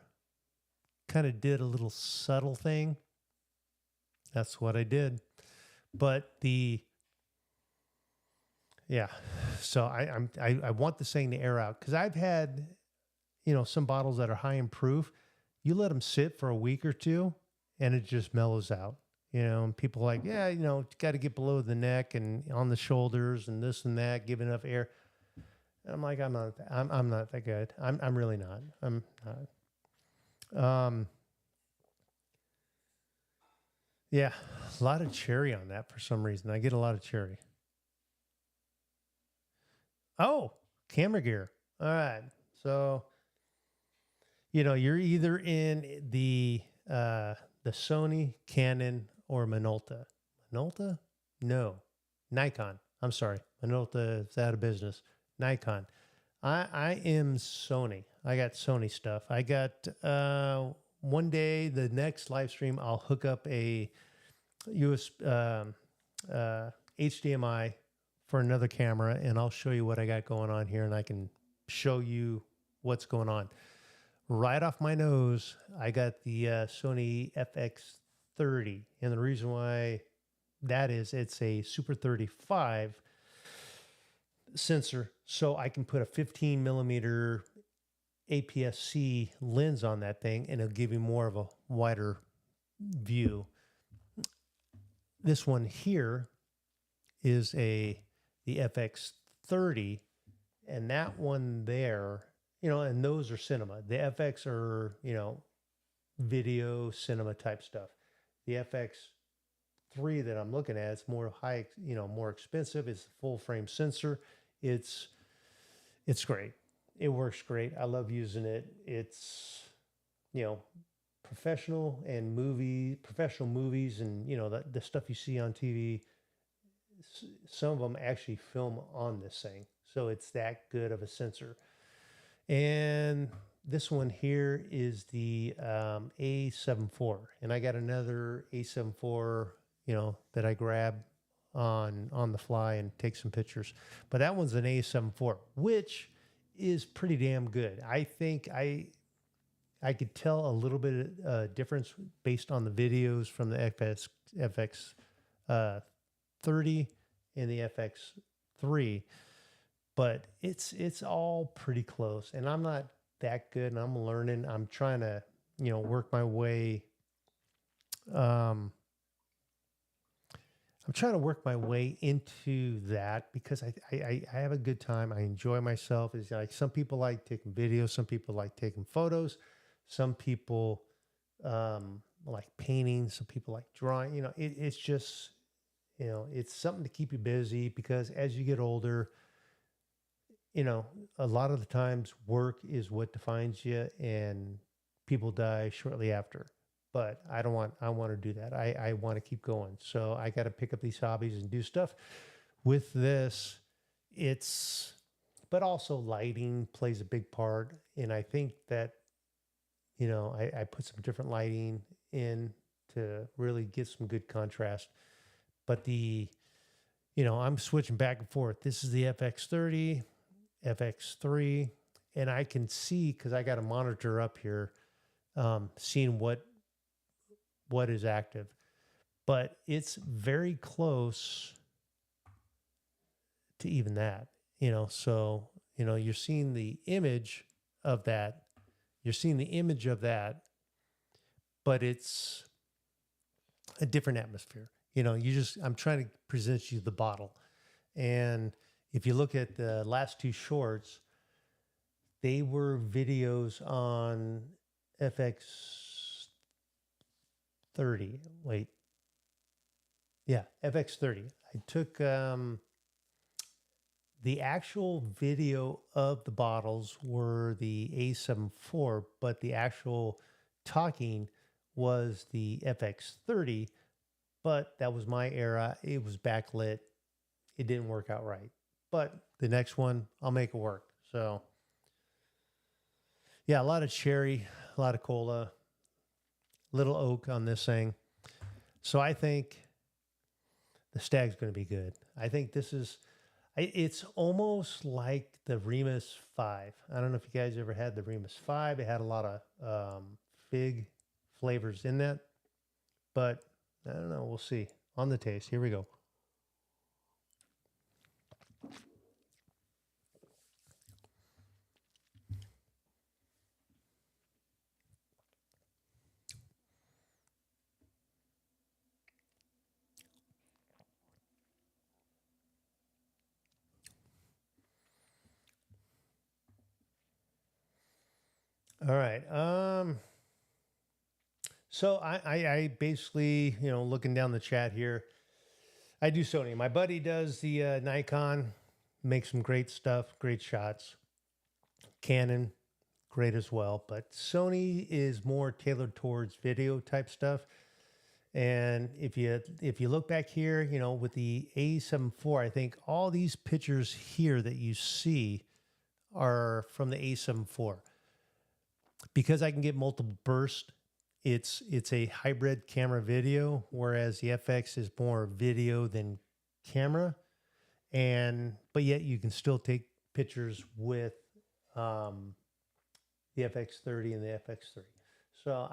kind of did a little subtle thing. That's what I did. But yeah, so I want this thing to air out because I've had, you know, some bottles that are high in proof. You let them sit for a week or two, and it just mellows out. You know, and people are like, yeah, you know, got to get below the neck and on the shoulders and this and that, give enough air. And I'm like, I'm not that good. I'm really not. I'm not. Yeah, a lot of cherry on that for some reason. I get a lot of cherry. Oh, camera gear. All right. So, you know, you're either in the Sony, Canon, or Minolta. Minolta? No. Nikon. I'm sorry. Minolta is out of business. Nikon. I am Sony. I got Sony stuff. I got one day, the next live stream, I'll hook up a US HDMI for another camera, and I'll show you what I got going on here, and I can show you what's going on. Right off my nose, I got the Sony FX30, and the reason why that is, it's a Super 35 sensor, so I can put a 15 millimeter APS-C lens on that thing, and it'll give you more of a wider view. This one here is the FX30, and that one there, you know, and those are cinema. The FX are, you know, video cinema type stuff. The FX3 that I'm looking at, it's more high, you know, more expensive. It's a full frame sensor. It's great. It works great. I love using it. It's, you know, professional movies and, you know, the stuff you see on TV. Some of them actually film on this thing. So it's that good of a sensor. And this one here is the A7 IV, and I got another A7 IV, you know, that I grab on the fly and take some pictures. But that one's an A7 IV, which is pretty damn good. I think I could tell a little bit of difference based on the videos from the FX 30 and the FX3. But it's all pretty close, and I'm not that good, and I'm learning. I'm trying to, work my way. Um, I'm trying to work my way into that because I have a good time. I enjoy myself. It's like some people like taking videos, some people like taking photos, some people like painting, some people like drawing. It's just, it's something to keep you busy because as you get older, you know, a lot of the times work is what defines you and people die shortly after. But I want to do that. I want to keep going. So I got to pick up these hobbies and do stuff. With this, it's, but also lighting plays a big part. And I think that, I put some different lighting in to really get some good contrast. But I'm switching back and forth. This is the FX30. FX3, and I can see because I got a monitor up here, seeing what is active, but it's very close to even that. So you're seeing the image of that. You're seeing the image of that, but it's a different atmosphere. I'm trying to present you the bottle, and if you look at the last two shorts, they were videos on FX30. Wait. Yeah, FX30. I took the actual video of the bottles were the A7 IV, but the actual talking was the FX30. But that was my era. It was backlit. It didn't work out right. But the next one, I'll make it work. So, yeah, a lot of cherry, a lot of cola, little oak on this thing. So I think the Stag's going to be good. I think it's almost like the Remus 5. I don't know if you guys ever had the Remus 5. It had a lot of fig flavors in that. But I don't know. We'll see. On the taste. Here we go. All right. So I basically, looking down the chat here, I do Sony. My buddy does the Nikon, makes some great stuff, great shots. Canon, great as well. But Sony is more tailored towards video type stuff. And if you look back here, with the A7 IV, I think all these pictures here that you see are from the A7 IV. Because I can get multiple bursts, it's a hybrid camera video, whereas the FX is more video than camera. But yet you can still take pictures with the FX30 and the FX3. So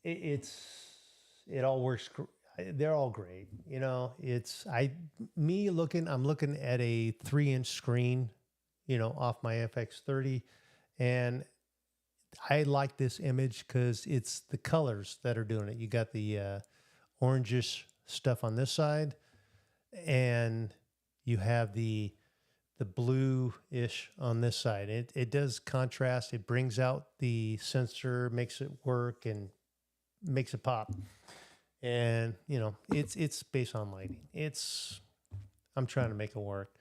it all works. They're all great. I'm looking at a 3-inch screen, off my FX30, and I like this image because it's the colors that are doing it. You got the orangish stuff on this side, and you have the blue-ish on this side. It does contrast. It brings out the sensor, makes it work, and makes it pop. And it's based on lighting. I'm trying to make it work.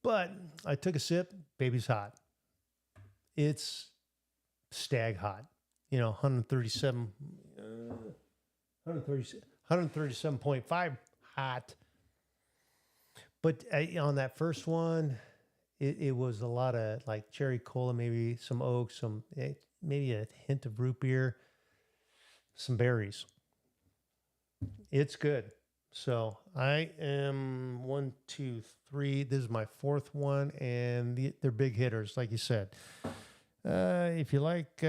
But I took a sip, baby's hot. It's Stag hot. 137.5 hot. But on that first one, it was a lot of like cherry cola, maybe some oak, maybe a hint of root beer, some berries. It's good. So I am 1, 2, 3. This is my fourth one, and they're big hitters, like you said. If you like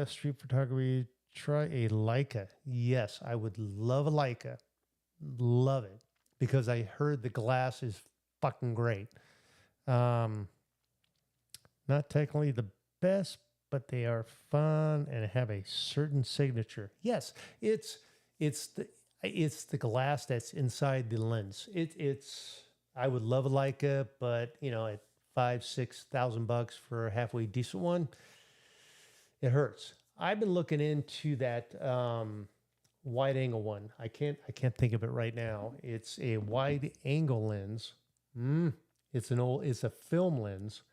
street photography, try a Leica. Yes, I would love a Leica. Love it. Because I heard the glass is fucking great. Now Not technically the best, but they are fun and have a certain signature. Yes, it's the it's the glass that's inside the lens. It's I would love a Leica, but at 5,000 6,000 bucks for a halfway decent one, it hurts. I've been looking into that wide angle one. I can't think of it right now. It's a wide angle lens. Mm, it's a film lens.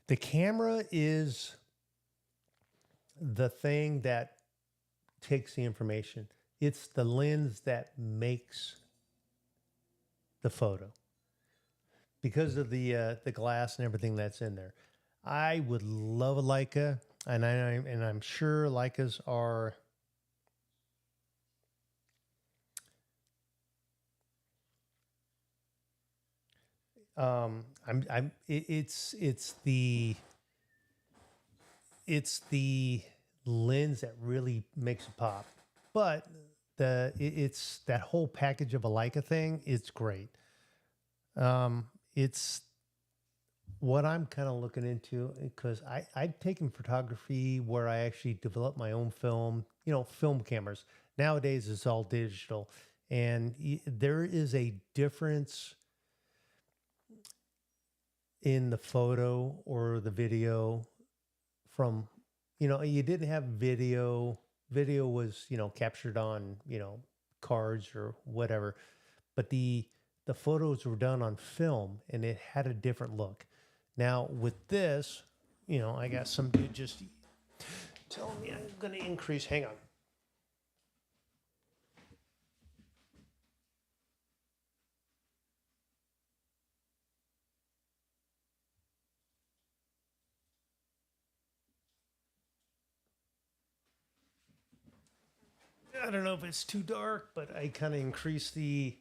The camera is the thing that takes the information. It's the lens that makes the photo because of the glass and everything that's in there. I would love a Leica, and I'm sure Leicas are. It's the lens that really makes it pop. But it's that whole package of a Leica thing. It's great. It's what I'm kind of looking into because I've taken photography where I actually develop my own film. Film cameras. Nowadays, it's all digital, and there is a difference in the photo or the video from you didn't have video was captured on cards or whatever, but the photos were done on film and it had a different look. Now with this, I got some dude just telling me I'm going to increase. Hang on. I don't know if it's too dark, but I kind of increased the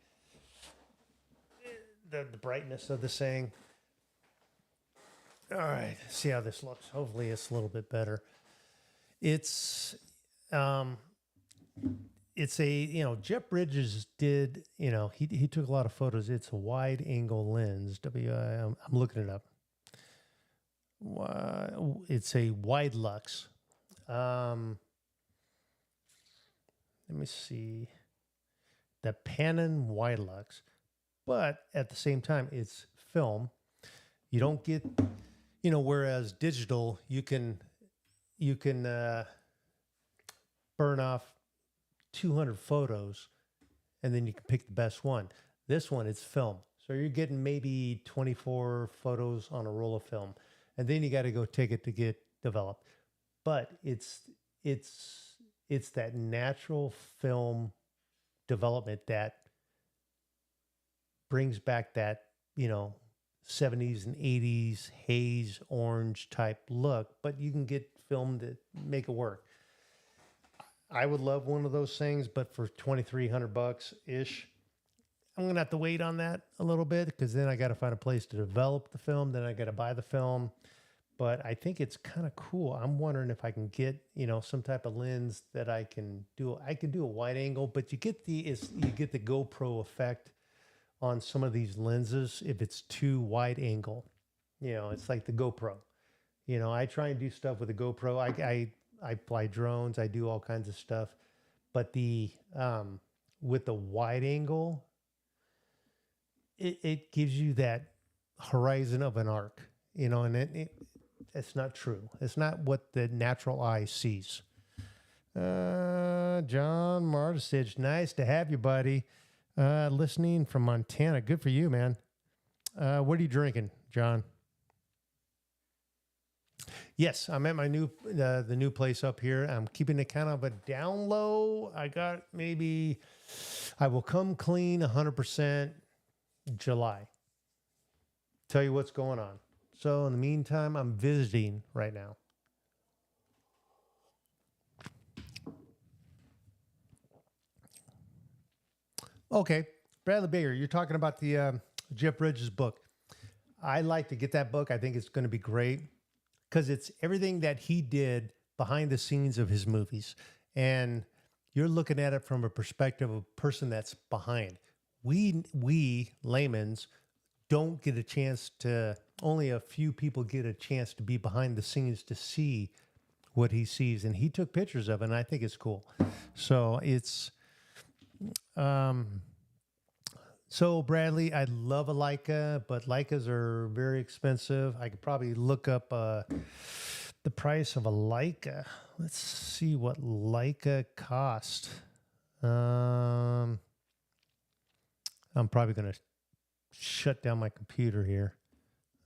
brightness of the thing. All right, see how this looks. Hopefully, it's a little bit better. It's um, it's a Jeff Bridges did he took a lot of photos. It's a wide angle lens. I'm looking it up. It's a wide lux. Um, Let me see the Panon wide lux, but at the same time, it's film. You don't get whereas digital you can burn off 200 photos and then you can pick the best one. This one, it's film. So you're getting maybe 24 photos on a roll of film. And then you got to go take it to get developed. But it's it's that natural film development that brings back that, you know, 70s and 80s haze orange type look, but you can get film to make it work. I would love one of those things, but for 2,300 bucks ish, I'm gonna have to wait on that a little bit because then I got to find a place to develop the film. Then I got to buy the film. But I think it's kind of cool. I'm wondering if I can get some type of lens that I can do. I can do a wide angle, but you get the GoPro effect on some of these lenses if it's too wide angle. It's like the GoPro. I try and do stuff with the GoPro. I fly drones. I do all kinds of stuff, but the with the wide angle, it gives you that horizon of an arc. And it's not true. It's not what the natural eye sees. John Martisage, nice to have you, buddy. Listening from Montana. Good for you, man. What are you drinking, John? Yes, I'm at my the new place up here. I'm keeping it kind of a down low. I got maybe I will come clean 100% July. Tell you what's going on. So in the meantime, I'm visiting right now. Okay, Bradley Baker, you're talking about the Jeff Bridges book. I like to get that book. I think it's going to be great because it's everything that he did behind the scenes of his movies, and you're looking at it from a perspective of a person that's behind. We laymen's don't get a chance to. Only a few people get a chance to be behind the scenes to see what he sees, and he took pictures of it, and I think it's cool. So it's um, so Bradley, I love a Leica, but Leicas are very expensive. I could probably look up the price of a Leica. Let's see what Leica cost. I'm probably going to shut down my computer here.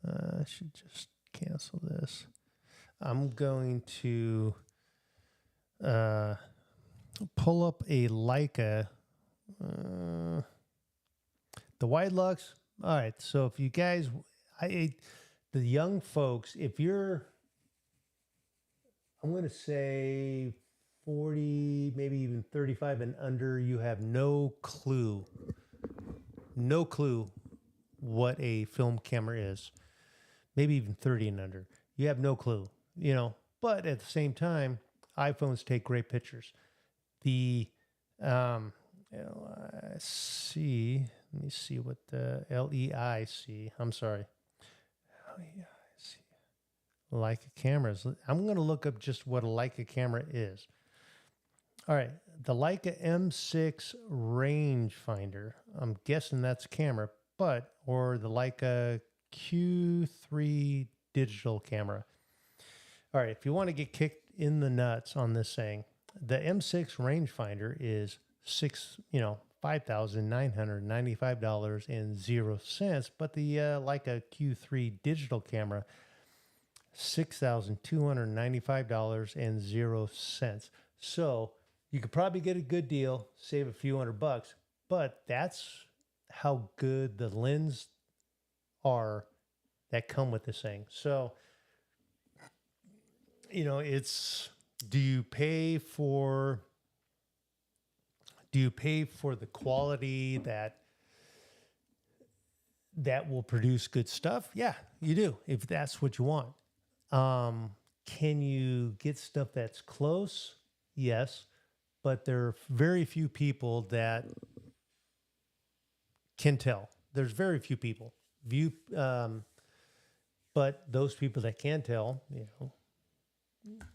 I should just cancel this. I'm going to pull up a Leica. The Wide Lux. All right. So if you guys, the young folks, if you're, I'm going to say 40, maybe even 35 and under, you have no clue what a film camera is. Maybe even 30 and under. You have no clue, but at the same time, iPhones take great pictures. The, LIC, let me see what the LEIC, I'm sorry. LEIC. Leica cameras. I'm going to look up just what a Leica camera is. All right. The Leica M6 rangefinder. I'm guessing that's a camera, or the Leica Q3 digital camera. All right. If you want to get kicked in the nuts on this thing, the M6 rangefinder is $5,995.00, but the Leica Q3 digital camera, $6,295.00. So you could probably get a good deal, save a few $100, but that's how good the lens are that come with this thing. So, it's, do you pay for the quality that will produce good stuff? Yeah, you do, if that's what you want. Can you get stuff that's close? Yes, but there are very few people that can tell. There's very few people. But those people that can tell,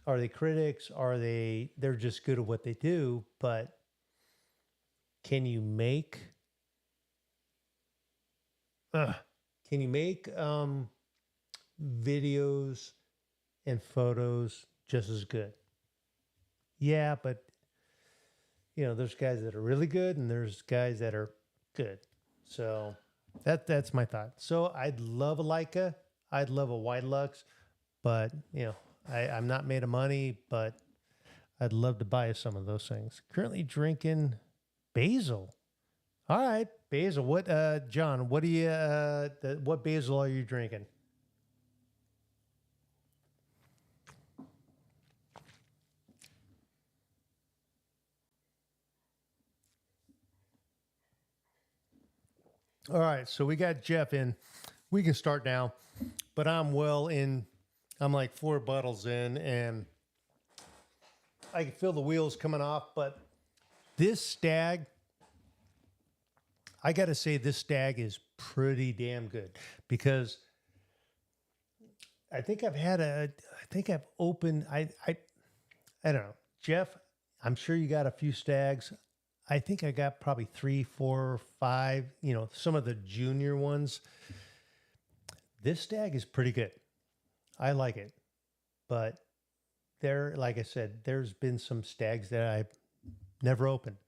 are they critics? They're just good at what they do, but can you make videos and photos just as good? Yeah, but there's guys that are really good and there's guys that are good. So that's my thought. So I'd love a Leica. I'd love a Wide Lux, but I'm not made of money, but I'd love to buy some of those things. Currently drinking Basil. All right, Basil. What, John? What what Basil are you drinking? All right, so we got Jeff in. We can start now, but I'm well in. I'm like 4 bottles in, and I can feel the wheels coming off. But this Stag, I got to say, this Stag is pretty damn good, because I think I've opened. I don't know, Jeff. I'm sure you got a few Stags. I think I got probably 3, 4, 5, some of the junior ones. This Stag is pretty good. I like it. But like I said, there's been some Stags that I've never opened.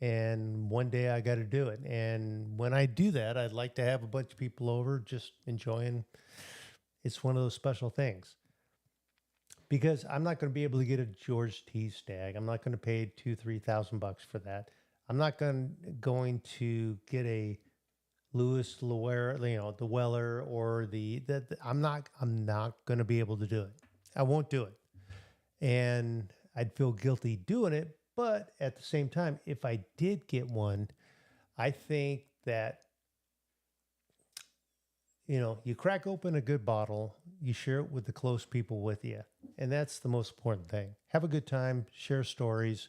And one day I got to do it. And when I do that, I'd like to have a bunch of people over just enjoying. It's one of those special things. Because I'm not going to be able to get a George T Stag. I'm not going to pay $2,000-3,000 for that. I'm not going to get a Louis Loire, the Weller, or I'm not going to be able to do it. I won't do it. And I'd feel guilty doing it. But at the same time, if I did get one, I think that, you crack open a good bottle, you share it with the close people with you. And that's the most important thing. Have a good time, share stories,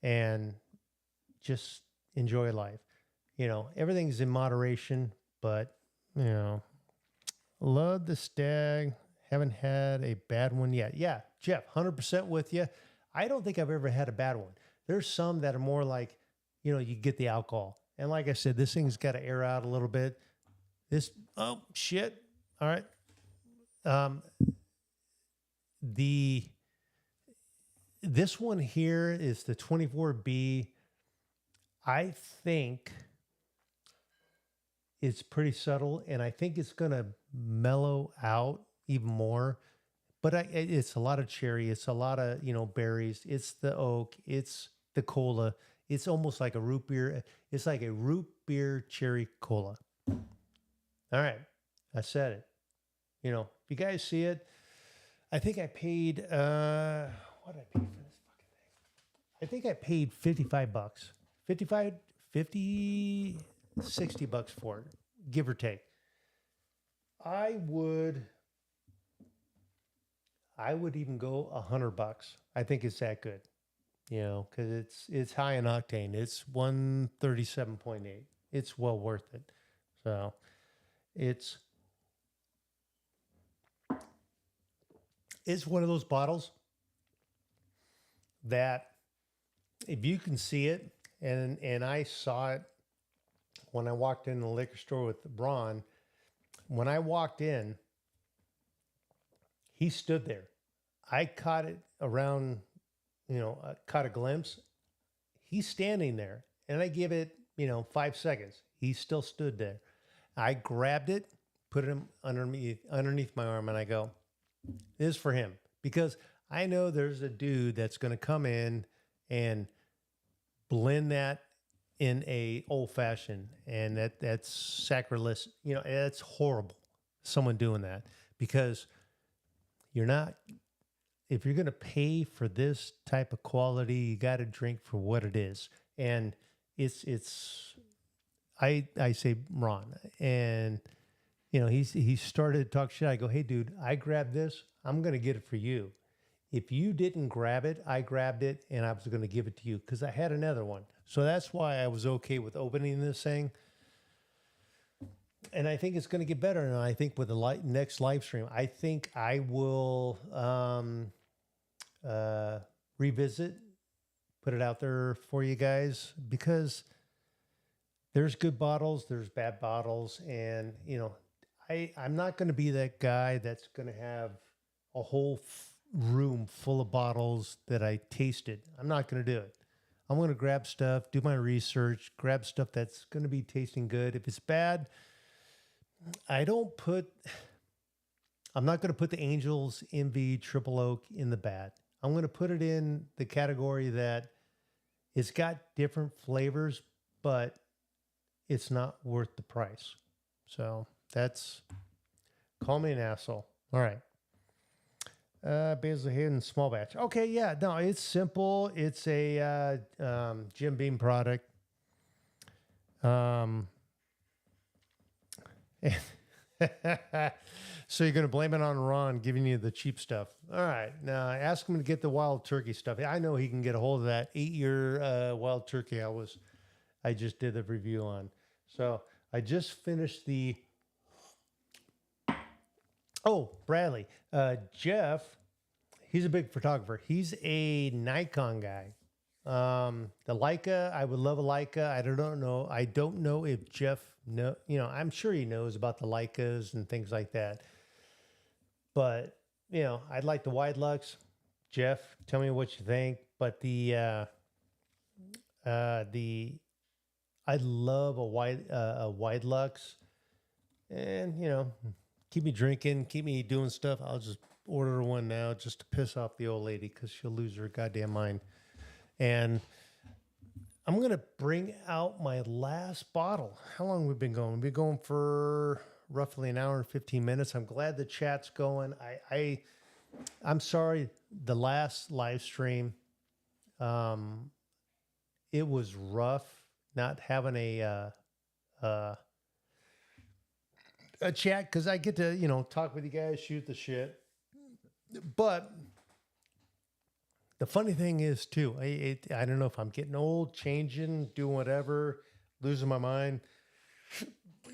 and just enjoy life. Everything's in moderation, but, you know, love the stag. Haven't had a bad one yet. Yeah, Jeff, 100% with you. I don't think I've ever had a bad one. There's some that are more like, you get the alcohol. And like I said, this thing's got to air out a little bit. Oh, shit. All right. Um, the This one here is the 24B. I think it's pretty subtle, and I think it's going to mellow out even more. But it's a lot of cherry. It's a lot of, berries. It's the oak. It's the cola. It's almost like a root beer. It's like a root beer cherry cola. All right. I said it. If you guys see it, I think I paid, what did I pay for this fucking thing? I think I paid $55. 55, 50, $60 for it, give or take. I would even go $100. I think it's that good, because it's high in octane. It's 137.8. It's well worth it. So it's one of those bottles that if you can see it, and I saw it when I walked in the liquor store with Ron. When I walked in, he stood there. I caught it around, I caught a glimpse. He's standing there, and I give it, 5 seconds. He still stood there. I grabbed it, put it underneath my arm, and I go, "This is for him," because I know there's a dude that's going to come in and blend that in a old fashioned, and that's sacrilege. That's horrible. Someone doing that, because if you're going to pay for this type of quality, you got to drink for what it is. And I say Ron, and he started to talk shit. I go, "Hey dude, I grabbed this. I'm going to get it for you. If you didn't grab it, I grabbed it, and I was going to give it to you because I had another one." So that's why I was okay with opening this thing. And I think it's going to get better. And I think with the next live stream, I think I will revisit, put it out there for you guys, because there's good bottles, there's bad bottles. And, I'm not going to be that guy that's going to have a whole room full of bottles that I tasted. I'm not going to do it. I'm going to grab stuff, do my research, grab stuff that's going to be tasting good. If it's bad, I'm not going to put the Angels Envy Triple Oak in the bad. I'm going to put it in the category that it's got different flavors, but it's not worth the price. So call me an asshole. All right. Basil Hayden small batch. Okay, yeah, no, it's simple. It's a Jim Beam product. So you're going to blame it on Ron giving you the cheap stuff. All right, now ask him to get the wild turkey stuff. I know he can get a hold of that 8-year wild turkey I just did the review on. So I just finished Bradley. Jeff, he's a big photographer. He's a Nikon guy. The Leica, I would love a Leica. I don't know if Jeff I'm sure he knows about the Leicas and things like that. But, I'd like the wide lux. Jeff, tell me what you think. But I love a wide lux, and keep me drinking, keep me doing stuff. I'll just order one now just to piss off the old lady because she'll lose her goddamn mind. And I'm going to bring out my last bottle. How long have we been going? We've been going for roughly an hour and 15 minutes. I'm glad the chat's going. I'm sorry, the last live stream, it was rough not having a chat, because I get to, talk with you guys, shoot the shit. But The funny thing is too, I don't know if I'm getting old, changing, doing whatever, losing my mind.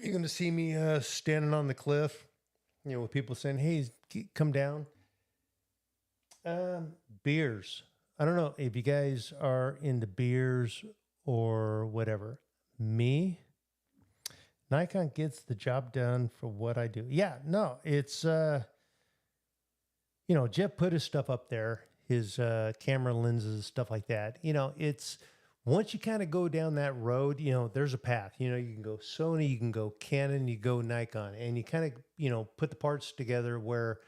You're going to see me standing on the cliff, with people saying, "Hey, come down." Beers. I don't know if you guys are into beers or whatever. Me, Nikon gets the job done for what I do. Yeah, no, it's Jeff put his stuff up there, his camera lenses, stuff like that. It's once you kind of go down that road, there's a path. You can go Sony, you can go Canon, you go Nikon, and you kind of, put the parts together where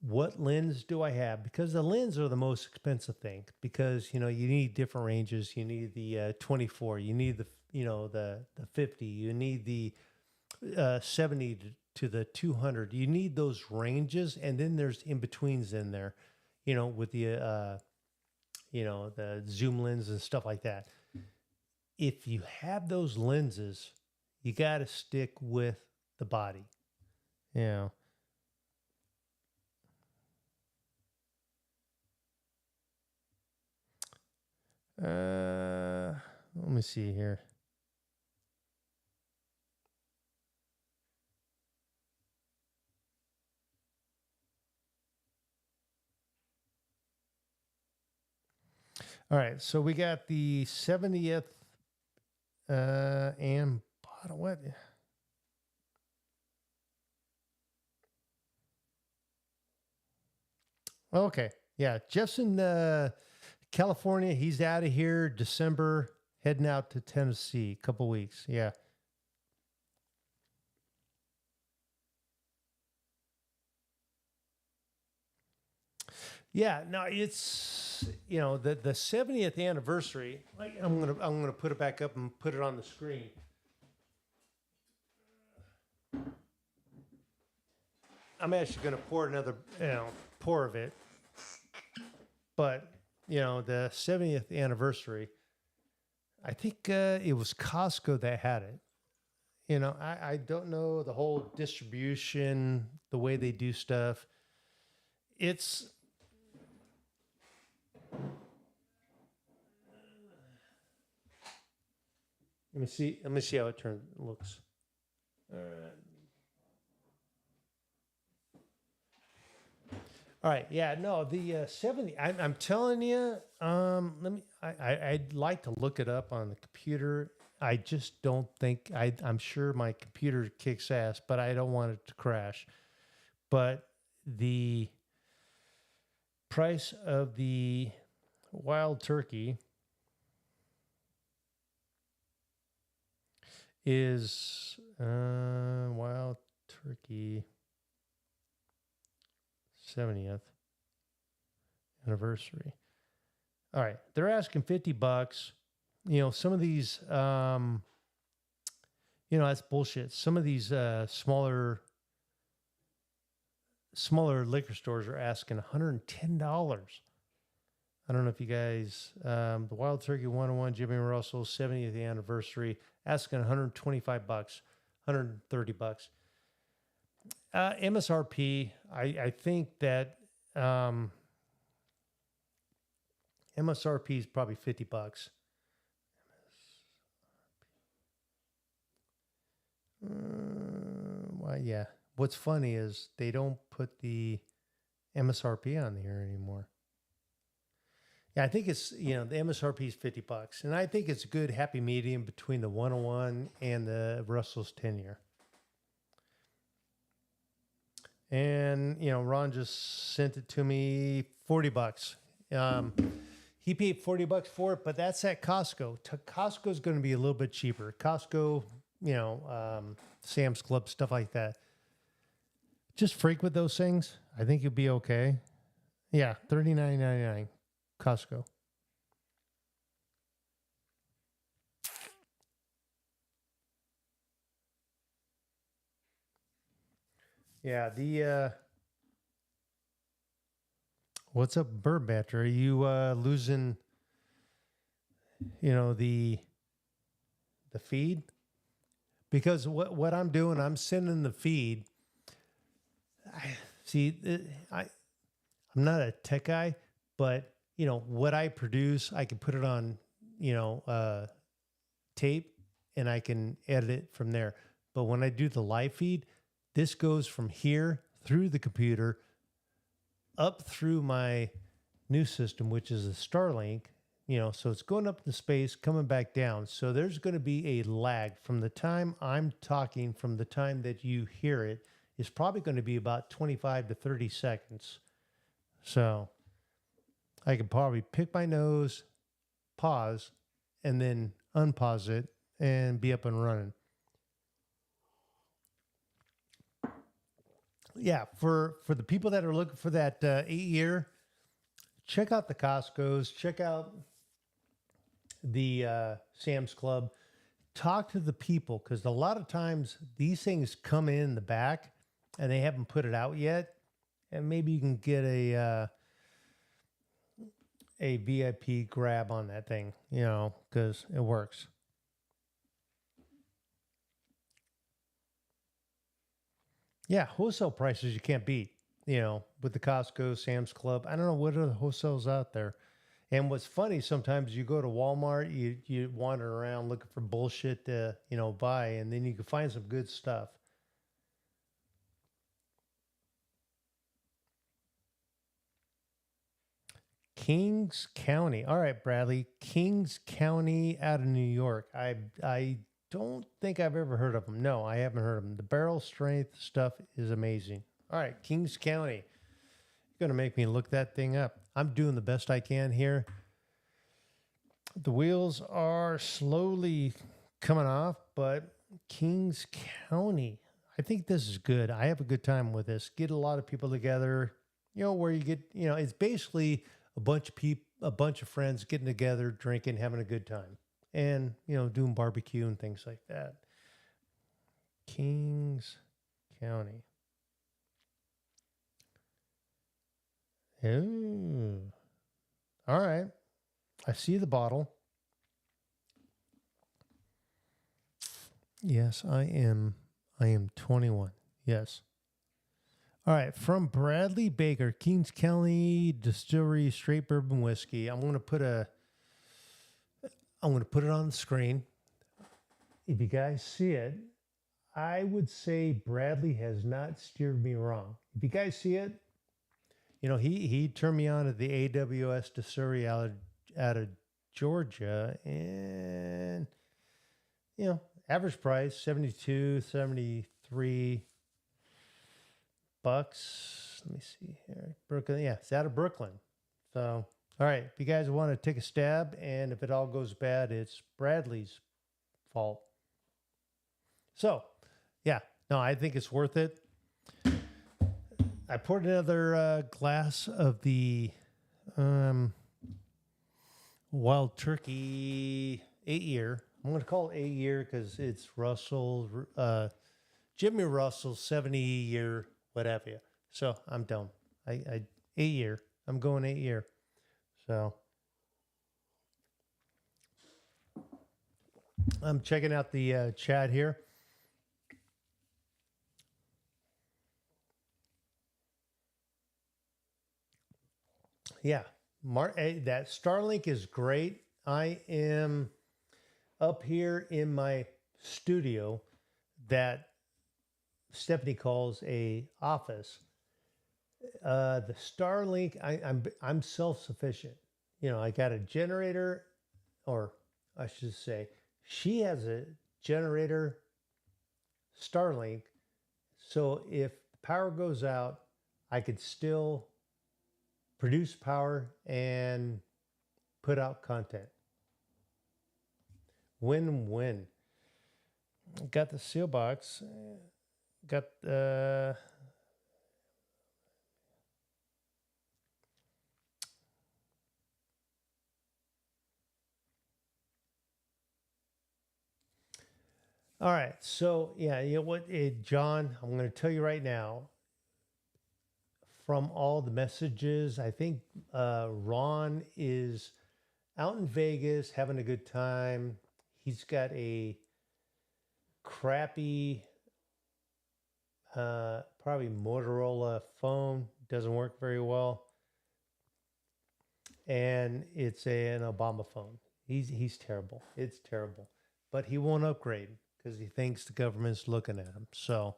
what lens do I have? Because the lens are the most expensive thing because, you need different ranges. You need the 24, you need the 50, you need the 70 to the 200. You need those ranges, and then there's in betweens in there, with the zoom lens and stuff like that. If you have those lenses, you got to stick with the body. Yeah. Let me see here. All right, so we got the 70th and what? Okay, yeah, Jeff's in California. He's out of here December, heading out to Tennessee, a couple weeks. Yeah. Yeah, no, it's the 70th anniversary. I'm gonna put it back up and put it on the screen. I'm actually gonna pour another pour of it, but the 70th anniversary. I think it was Costco that had it. I don't know the whole distribution, the way they do stuff. It's Let me see. Let me see how it looks. All right. All right. Yeah. No. The 70. I'm telling you. Let me. I'd like to look it up on the computer. I just don't think. I'm sure my computer kicks ass, but I don't want it to crash. But the price of the wild turkey is wild turkey 70th anniversary. All right, they're asking $50. Some of these, that's bullshit. Some of these smaller liquor stores are asking $110. I don't know if you guys, the Wild Turkey 101, Jimmy Russell 70th anniversary, asking $125, $130. MSRP, I think that MSRP is probably $50. Well, yeah. What's funny is they don't put the MSRP on here anymore. Yeah, I think it's, the MSRP is $50. And I think it's a good happy medium between the 101 and the Russell's 10-year. And, Ron just sent it to me, $40. He paid $40 for it, but that's at Costco. Costco's going to be a little bit cheaper. Costco, Sam's Club, stuff like that. Just frequent those things. I think you'll be okay. Yeah, $39.99, Costco. Yeah, the what's up, Bird Batcher? Are you losing, the feed? Because what I'm doing, I'm sending the feed. I'm not a tech guy, But what I produce, I can put it on you know tape, and I can edit it from there. But when I do the live feed, this goes from here through the computer up through my new system, which is a Starlink. So it's going up in space, coming back down. So there's going to be a lag from the time I'm talking, from the time that you hear it, is probably going to be about 25 to 30 seconds. So I could probably pick my nose, pause, and then unpause it and be up and running. Yeah, for the people that are looking for that 8-year, check out the Costco's, check out the Sam's Club. Talk to the people, because a lot of times these things come in the back and they haven't put it out yet, and maybe you can get a VIP grab on that thing, because it works. Yeah, wholesale prices you can't beat, with the Costco, Sam's Club. I don't know what other wholesales out there. And what's funny, sometimes you go to Walmart, you wander around looking for bullshit to, buy, and then you can find some good stuff. Kings County. All right, Bradley. Kings County out of New York. I don't think I've ever heard of them. No, I haven't heard of them. The barrel strength stuff is amazing. All right, Kings County. You're going to make me look that thing up. I'm doing the best I can here. The wheels are slowly coming off, but Kings County, I think this is good. I have a good time with this. Get a lot of people together, where you get, it's basically a bunch of people, a bunch of friends getting together, drinking, having a good time, and, doing barbecue and things like that. Kings County. Oh, all right. I see the bottle. Yes, I am. I am 21. Yes. All right. From Bradley Baker, Kings County Distillery Straight Bourbon Whiskey. I'm going to put it on the screen. If you guys see it, I would say Bradley has not steered me wrong. If you guys see it, he turned me on to the AWS Distillery out of Georgia, and average price 72, 73 bucks. Let me see here. Brooklyn. Yeah, it's out of Brooklyn. So, all right. If you guys want to take a stab, and if it all goes bad, it's Bradley's fault. So, yeah, no, I think it's worth it. I poured another glass of the Wild Turkey 8-year. I'm going to call it 8-year because it's Russell, Jimmy Russell's 70-year, whatever. So I'm done. I 8-year. I'm going 8-year. So I'm checking out the chat here. Yeah, that Starlink is great. I am up here in my studio that Stephanie calls a office. The Starlink, I'm self-sufficient. I got a generator, or I should say, she has a generator, Starlink. So if the power goes out, I could still produce power and put out content. Win-win. Got the seal box. Got the all right. So yeah, you know what, John, I'm going to tell you right now. From all the messages, I think Ron is out in Vegas having a good time. He's got a crappy, probably Motorola phone. Doesn't work very well. and it's an Obama phone. He's terrible. It's terrible, but he won't upgrade because he thinks the government's looking at him. So,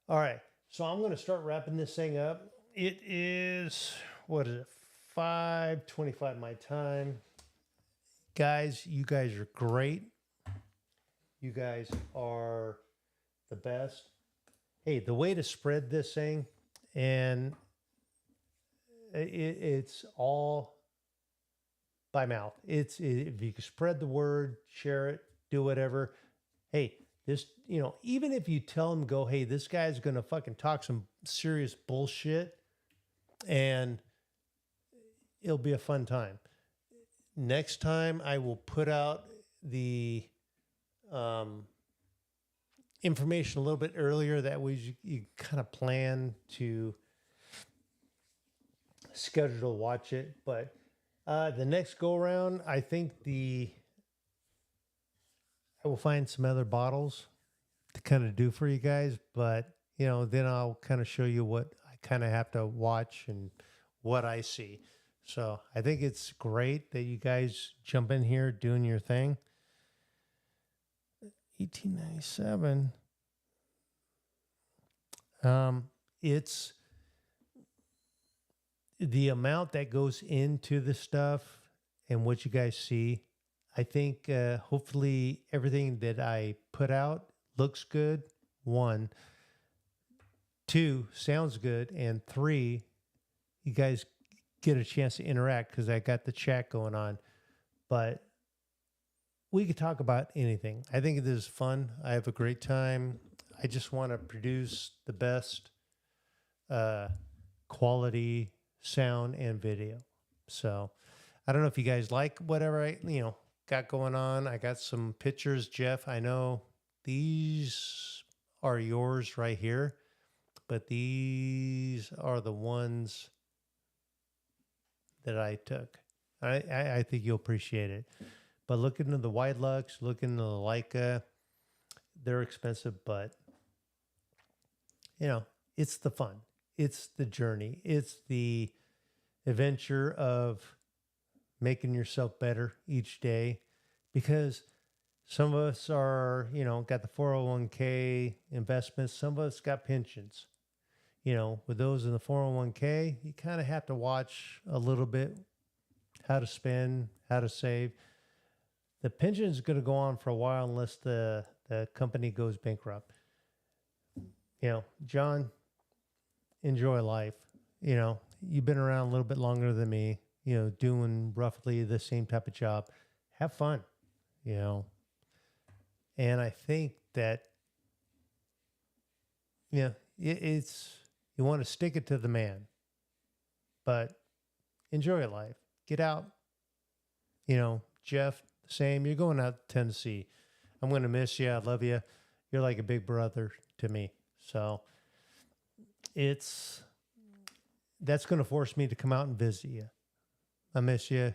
all right. So I'm going to start wrapping this thing up. It is what is it? 5:25 my time. Guys, you guys are great. You guys are the best. Hey, the way to spread this thing, and it's all by mouth. If you can spread the word, share it, do whatever. Hey, this, even if you tell them, go, hey, this guy's going to fucking talk some serious bullshit, and it'll be a fun time. Next time I will put out the information a little bit earlier. That way you kind of plan to schedule to watch it. But the next go around, I think I will find some other bottles to kind of do for you guys. But, then I'll kind of show you what I kind of have to watch and what I see. So I think it's great that you guys jump in here doing your thing. 1897. It's the amount that goes into the stuff and what you guys see. I think hopefully everything that I put out looks good. 1, 2, sounds good, and 3, you guys get a chance to interact because I got the chat going on. But we could talk about anything. I think this is fun. I have a great time. I just want to produce the best quality sound and video. So I don't know if you guys like whatever I got going on. I got some pictures, Jeff. I know these are yours right here, but these are the ones that I took. I think you'll appreciate it. But look into the Wide Lux, look into the Leica. They're expensive, but it's the fun. It's the journey. It's the adventure of making yourself better each day, because some of us are, got the 401k investments. Some of us got pensions. With those in the 401k, you kind of have to watch a little bit how to spend, how to save. The pension is going to go on for a while unless the company goes bankrupt. John, enjoy life. You've been around a little bit longer than me, doing roughly the same type of job. Have fun, And I think that, it's, you want to stick it to the man, but enjoy life. Get out. Jeff, same. You're going out to Tennessee. I'm going to miss you. I love you. You're like a big brother to me. So that's going to force me to come out and visit you. I miss you.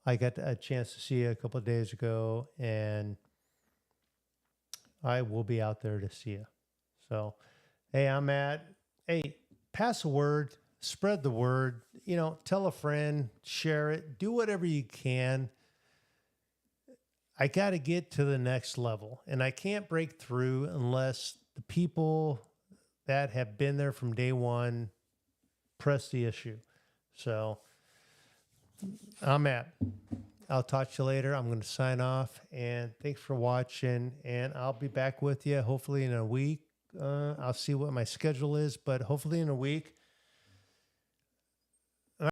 I got a chance to see you a couple of days ago, and I will be out there to see you. So, hey, I'm Matt. Hey, pass a word, spread the word, tell a friend, share it, do whatever you can. I got to get to the next level, and I can't break through unless the people that have been there from day one press the issue. So I'm Matt. I'll talk to you later. I'm going to sign off, and thanks for watching, and I'll be back with you hopefully in a week. I'll see what my schedule is, but hopefully in a week.